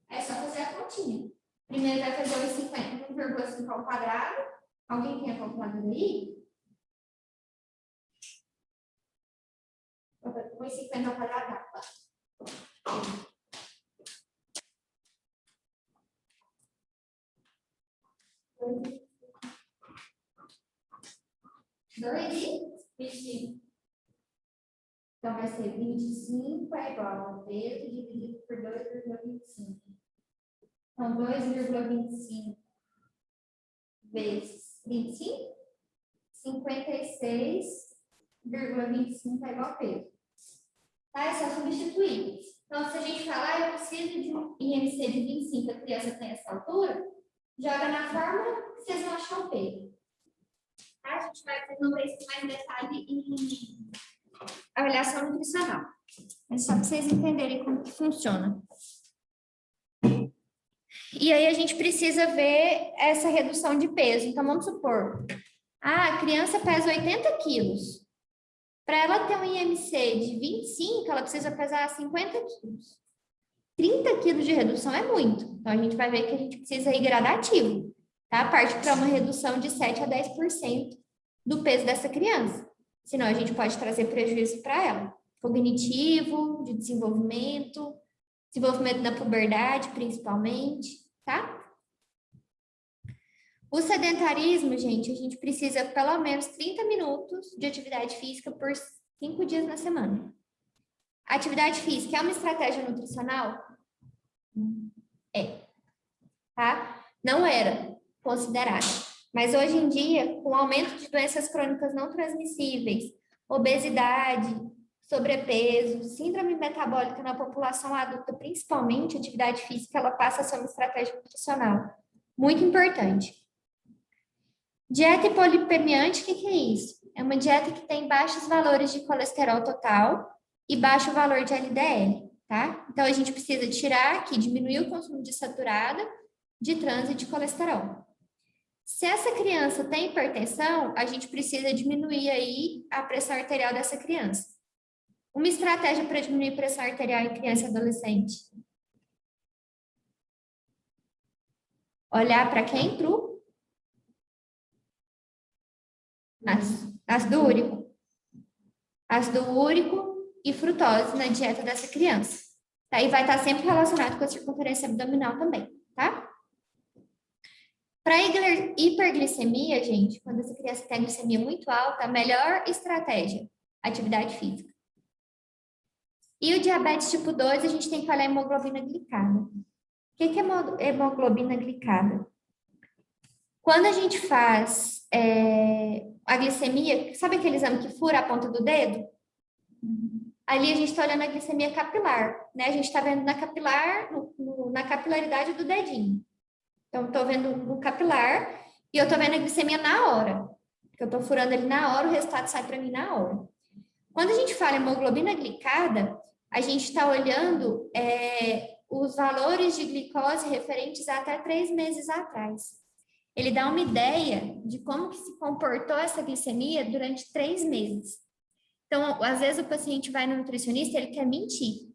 É só fazer a continha. Primeiro vai fazer 1,5 ao quadrado. Alguém tem a calculadora aí? 1,50 ao quadrado dá. Dois e 25. Então, vai ser 25 é igual a peso dividido por 2,25. Então, 2,25 vezes 25, 56,25 é igual a peso. Tá? É só substituir. Então, se a gente falar, eu preciso de um IMC de 25, a criança tem essa altura, joga na fórmula, vocês vão achar o peso. Tá? A gente vai desenvolver isso mais detalhe em avaliação nutricional. É só para vocês entenderem como que funciona. E aí a gente precisa ver essa redução de peso. Então, vamos supor, a criança pesa 80 quilos. Para ela ter um IMC de 25, ela precisa pesar 50 quilos. 30 quilos de redução é muito. Então, a gente vai ver que a gente precisa ir gradativo. Tá? Parte para uma redução de 7 a 10% do peso dessa criança. Senão, a gente pode trazer prejuízo para ela. Cognitivo, de desenvolvimento na puberdade, principalmente, tá? O sedentarismo, gente, a gente precisa pelo menos 30 minutos de atividade física por 5 dias na semana. A atividade física é uma estratégia nutricional? É, tá? Não era considerada. Mas hoje em dia, com o aumento de doenças crônicas não transmissíveis, obesidade, sobrepeso, síndrome metabólica na população adulta, principalmente, a atividade física, ela passa a ser uma estratégia nutricional. Muito importante. Dieta hipolipemiante, o que é isso? É uma dieta que tem baixos valores de colesterol total e baixo valor de LDL, tá? Então, a gente precisa tirar aqui, diminuir o consumo de saturada, de trans e de colesterol. Se essa criança tem hipertensão, a gente precisa diminuir aí a pressão arterial dessa criança. Uma estratégia para diminuir a pressão arterial em criança e adolescente. Olhar para quem? Pro ácido úrico. Ácido úrico e frutose na dieta dessa criança. Tá? E vai estar sempre relacionado com a circunferência abdominal também, tá? Para hiperglicemia, gente, quando essa criança tem a glicemia muito alta, a melhor estratégia, atividade física. E o diabetes tipo 2, a gente tem que olhar a hemoglobina glicada. O que é hemoglobina glicada? Quando a gente faz a glicemia, sabe aquele exame que fura a ponta do dedo? Ali a gente está olhando a glicemia capilar, né? A gente está vendo na capilar, na capilaridade do dedinho. Então, estou vendo no capilar e eu estou vendo a glicemia na hora. Porque eu estou furando ele na hora, o resultado sai para mim na hora. Quando a gente fala hemoglobina glicada, a gente está olhando os valores de glicose referentes a até 3 meses atrás. Ele dá uma ideia de como que se comportou essa glicemia durante 3 meses. Então, às vezes o paciente vai no nutricionista e ele quer mentir.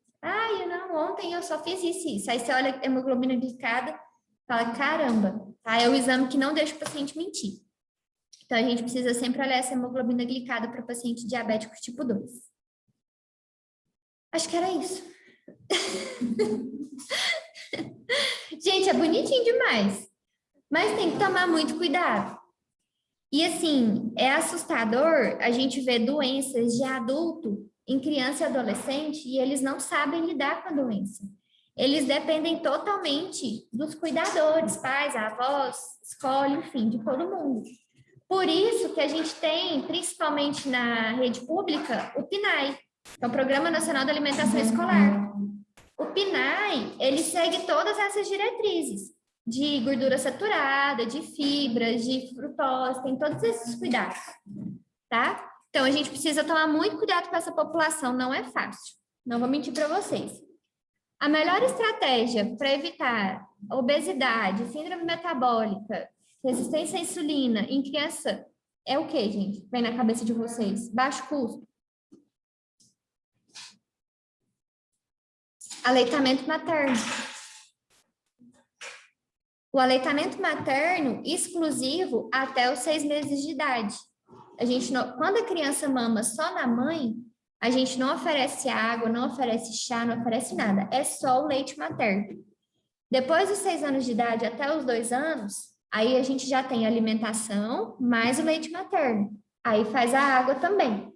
Ontem eu só fiz isso e isso. Aí você olha a hemoglobina glicada, fala, caramba, tá? É o exame que não deixa o paciente mentir. Então, a gente precisa sempre olhar essa hemoglobina glicada para paciente diabético tipo 2. Acho que era isso. Gente, é bonitinho demais. Mas tem que tomar muito cuidado. E assim, é assustador a gente ver doenças de adulto em criança e adolescente e eles não sabem lidar com a doença. Eles dependem totalmente dos cuidadores, pais, avós, escola, enfim, de todo mundo. Por isso que a gente tem, principalmente na rede pública, o PNAE, que é o Programa Nacional de Alimentação Escolar. O PNAE, ele segue todas essas diretrizes de gordura saturada, de fibras, de frutose, tem todos esses cuidados, tá? Então, a gente precisa tomar muito cuidado com essa população, não é fácil, não vou mentir para vocês. A melhor estratégia para evitar obesidade, síndrome metabólica, resistência à insulina em criança é o quê, gente? Vem na cabeça de vocês. Baixo custo. Aleitamento materno. O aleitamento materno exclusivo até os 6 meses de idade. Quando a criança mama só na mãe, a gente não oferece água, não oferece chá, não oferece nada. É só o leite materno. Depois dos 6 anos de idade até os 2 anos, aí a gente já tem alimentação mais o leite materno. Aí faz a água também.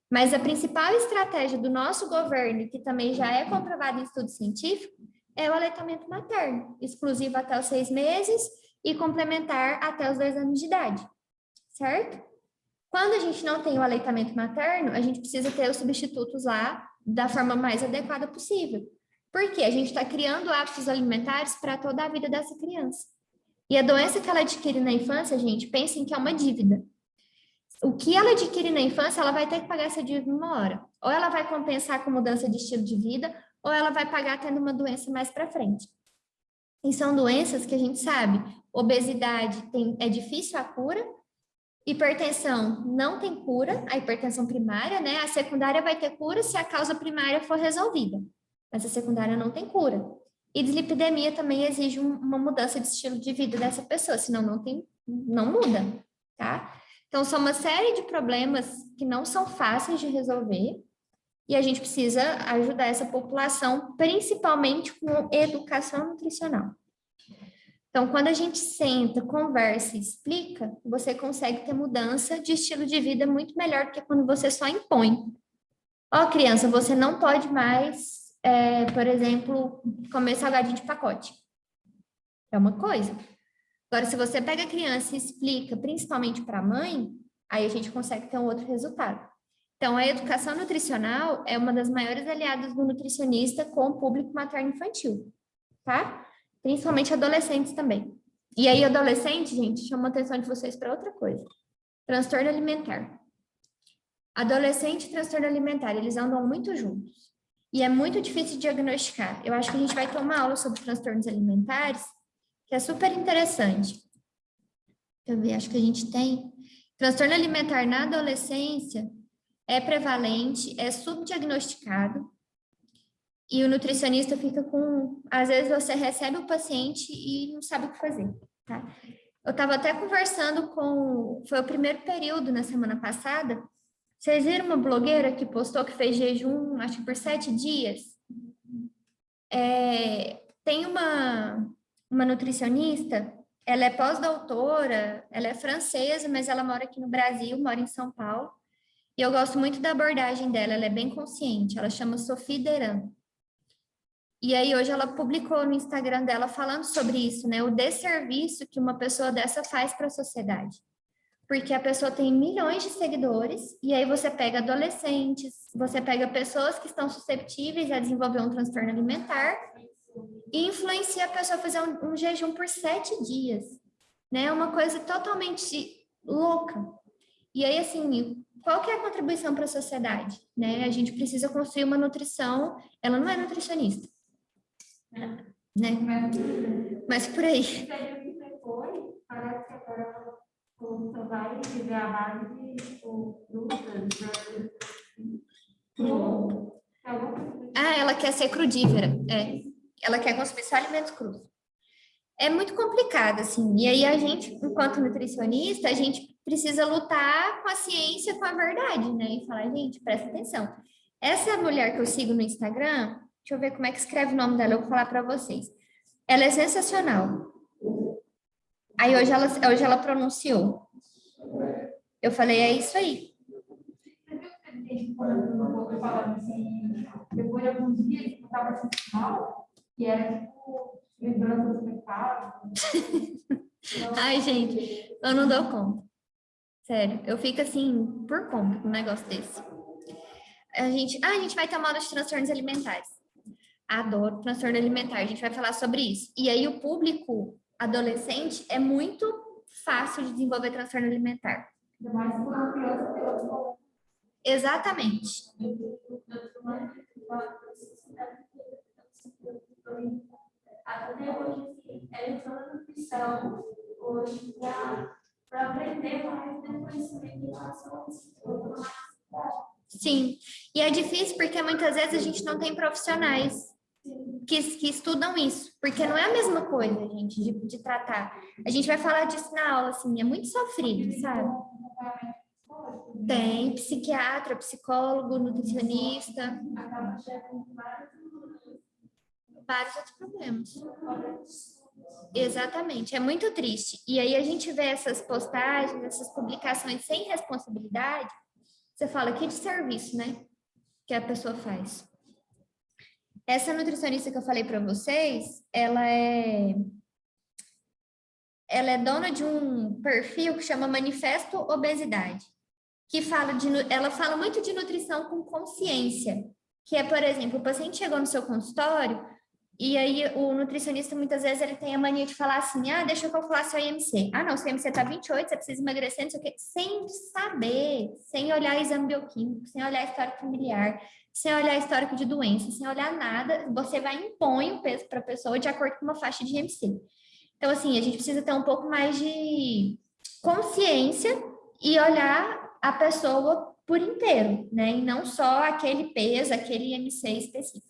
Mas a principal estratégia do nosso governo, que também já é comprovado em estudo científico, é o aleitamento materno, exclusivo até os 6 meses e complementar até os 2 anos de idade, certo? Quando a gente não tem o aleitamento materno, a gente precisa ter os substitutos lá da forma mais adequada possível. Por quê? A gente está criando hábitos alimentares para toda a vida dessa criança. E a doença que ela adquire na infância, gente, pensem que é uma dívida. O que ela adquire na infância, ela vai ter que pagar essa dívida uma hora. Ou ela vai compensar com mudança de estilo de vida, ou ela vai pagar tendo uma doença mais para frente. E são doenças que a gente sabe, obesidade é difícil a cura, hipertensão não tem cura, a hipertensão primária, né? A secundária vai ter cura se a causa primária for resolvida, mas a secundária não tem cura. E dislipidemia também exige uma mudança de estilo de vida dessa pessoa, senão não muda, tá? Então, são uma série de problemas que não são fáceis de resolver e a gente precisa ajudar essa população, principalmente com educação nutricional. Então, quando a gente senta, conversa e explica, você consegue ter mudança de estilo de vida muito melhor do que quando você só impõe. Ó, criança, você não pode mais, por exemplo, comer salgadinho de pacote. É uma coisa. Agora, se você pega a criança e explica, principalmente para a mãe, aí a gente consegue ter um outro resultado. Então, a educação nutricional é uma das maiores aliadas do nutricionista com o público materno-infantil, tá? Principalmente adolescentes também. E aí, adolescente, gente, chama a atenção de vocês para outra coisa. Transtorno alimentar. Adolescente e transtorno alimentar, eles andam muito juntos. E é muito difícil de diagnosticar. Eu acho que a gente vai ter uma aula sobre transtornos alimentares, que é super interessante. Deixa eu ver, acho que a gente tem. Transtorno alimentar na adolescência é prevalente, é subdiagnosticado, e o nutricionista fica com... Às vezes você recebe o paciente e não sabe o que fazer, tá? Eu estava até conversando com... Foi o primeiro período na semana passada. Vocês viram uma blogueira que postou que fez jejum, acho que por 7 dias? Tem uma nutricionista, ela é pós-doutora, ela é francesa, mas ela mora aqui no Brasil, mora em São Paulo, e eu gosto muito da abordagem dela, ela é bem consciente, ela chama Sophie Deran. E aí hoje ela publicou no Instagram dela falando sobre isso, né, o desserviço que uma pessoa dessa faz para a sociedade. Porque a pessoa tem milhões de seguidores, e aí você pega adolescentes, você pega pessoas que estão suscetíveis a desenvolver um transtorno alimentar, e influencia a pessoa a fazer um jejum por 7 dias, né? É uma coisa totalmente louca. E aí, assim, qual que é a contribuição para a sociedade, né? A gente precisa construir uma nutrição, ela não é nutricionista, né? Mas por aí. Parece que agora você vai viver a base de frutas, ela quer ser crudívora, Ela quer consumir só alimentos crus. É muito complicado, assim. E aí a gente, enquanto nutricionista, a gente precisa lutar com a ciência, com a verdade, né? E falar, gente, presta atenção. Essa mulher que eu sigo no Instagram, deixa eu ver como é que escreve o nome dela, eu vou falar para vocês. Ela é sensacional. Aí hoje ela pronunciou. Eu falei, é isso aí. Depois de alguns dias, eu estava sentindo mal, e era tipo, lembrança dos pecados. Ai, gente, eu não dou conta. Sério, eu fico assim, por conta com um negócio desse. A gente vai ter uma aula de transtornos alimentares. Adoro transtorno alimentar, a gente vai falar sobre isso. E aí o público adolescente é muito fácil de desenvolver transtorno alimentar. Exatamente. Até hoje, ela está na nutrição, hoje, para aprender mais do conhecimento de relação a Sim, e é difícil porque muitas vezes a gente não tem profissionais que estudam isso, porque não é a mesma coisa, gente, de tratar. A gente vai falar disso na aula, assim, é muito sofrido, sabe? Tem psiquiatra, psicólogo, nutricionista, vários outros problemas. Exatamente, é muito triste. E aí a gente vê essas postagens, essas publicações sem responsabilidade, você fala, que desserviço, né? Que a pessoa faz. Essa nutricionista que eu falei para vocês, ela é dona de um perfil que chama Manifesto Obesidade, que ela fala muito de nutrição com consciência, que é, por exemplo, o paciente chegou no seu consultório e aí o nutricionista, muitas vezes, ele tem a mania de falar assim, ah, deixa eu calcular seu IMC. Ah, não, seu IMC tá 28, você precisa emagrecer, não sei o quê. Sem saber, sem olhar exame bioquímico, sem olhar histórico familiar, sem olhar histórico de doença, sem olhar nada, você vai impõe o peso para a pessoa de acordo com uma faixa de IMC. Então, assim, a gente precisa ter um pouco mais de consciência e olhar a pessoa por inteiro, né? E não só aquele peso, aquele IMC específico.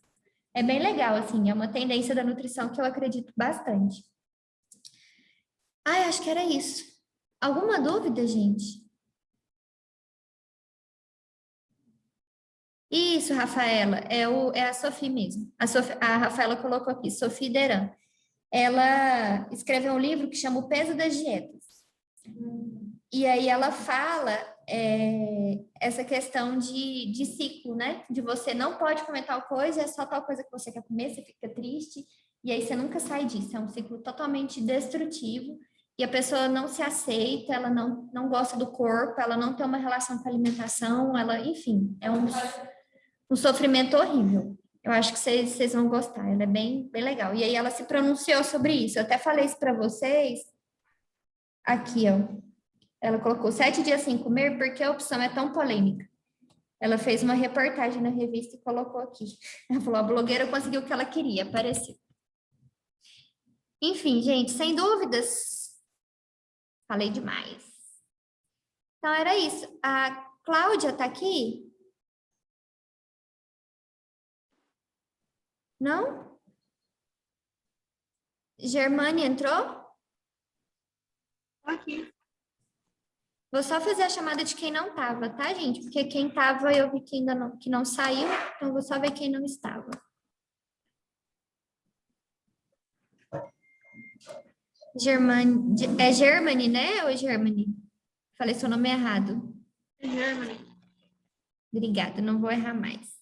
É bem legal, assim, é uma tendência da nutrição que eu acredito bastante. Ai, acho que era isso. Alguma dúvida, gente? Isso, Rafaela, é a Sophie mesmo. A Rafaela colocou aqui, Sophie Deran. Ela escreveu um livro que chama O Peso das Dietas. E aí ela fala essa questão de ciclo, né? De você não pode comer tal coisa, é só tal coisa que você quer comer, você fica triste, e aí você nunca sai disso. É um ciclo totalmente destrutivo, e a pessoa não se aceita, ela não gosta do corpo, ela não tem uma relação com a alimentação, ela, enfim, é um sofrimento horrível. Eu acho que vocês vão gostar, ela é bem, bem legal. E aí ela se pronunciou sobre isso, eu até falei isso para vocês, aqui, ó. Ela colocou 7 dias sem comer porque a opção é tão polêmica. Ela fez uma reportagem na revista e colocou aqui. Ela falou, a blogueira conseguiu o que ela queria, apareceu. Enfim, gente, sem dúvidas, falei demais. Então, era isso. A Cláudia tá aqui? Não? Germane entrou? Aqui. Vou só fazer a chamada de quem não estava, tá, gente? Porque quem estava eu vi que ainda não saiu, então vou só ver quem não estava. Germane, é Germane, né? Ou é Germane? Falei seu nome errado. É Germany. Obrigada, não vou errar mais.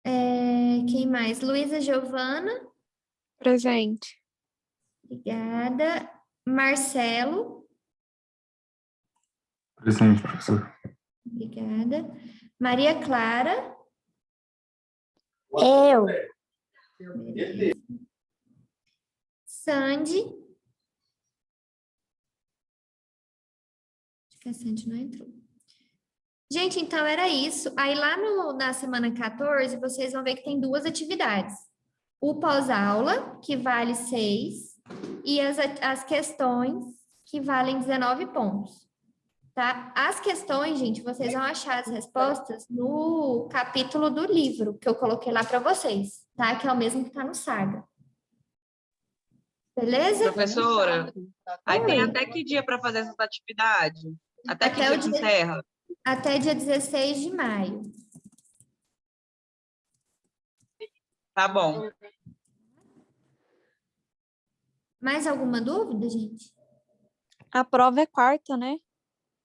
Quem mais? Luísa Giovana. Presente. Obrigada. Marcelo. Presente, professor. Obrigada. Maria Clara. Eu. Beleza. Sandy. Acho que a Sandy não entrou. Gente, então era isso. Aí lá na semana 14, vocês vão ver que tem 2 atividades. O pós-aula, que vale 6, e as questões, que valem 19 pontos. Tá? As questões, gente, vocês vão achar as respostas no capítulo do livro que eu coloquei lá para vocês, tá? Que é o mesmo que está no Saga. Beleza? Professora, aí tem Oi. até que dia para fazer essa atividade? Até que Até dia o que dia- encerra? Até dia 16 de maio. Tá bom. Mais alguma dúvida, gente? A prova é quarta, né?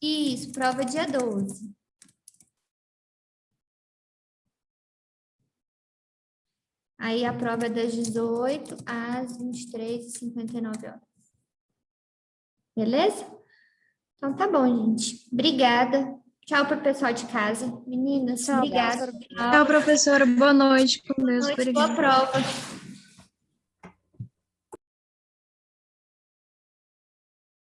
Isso, prova dia 12. Aí a prova é das 18 às 23h59. Beleza? Então tá bom, gente. Obrigada. Tchau pro pessoal de casa. Meninas, Tchau, obrigada. Tchau, professora. Boa noite. Com Deus. Boa noite, boa Obrigada. prova.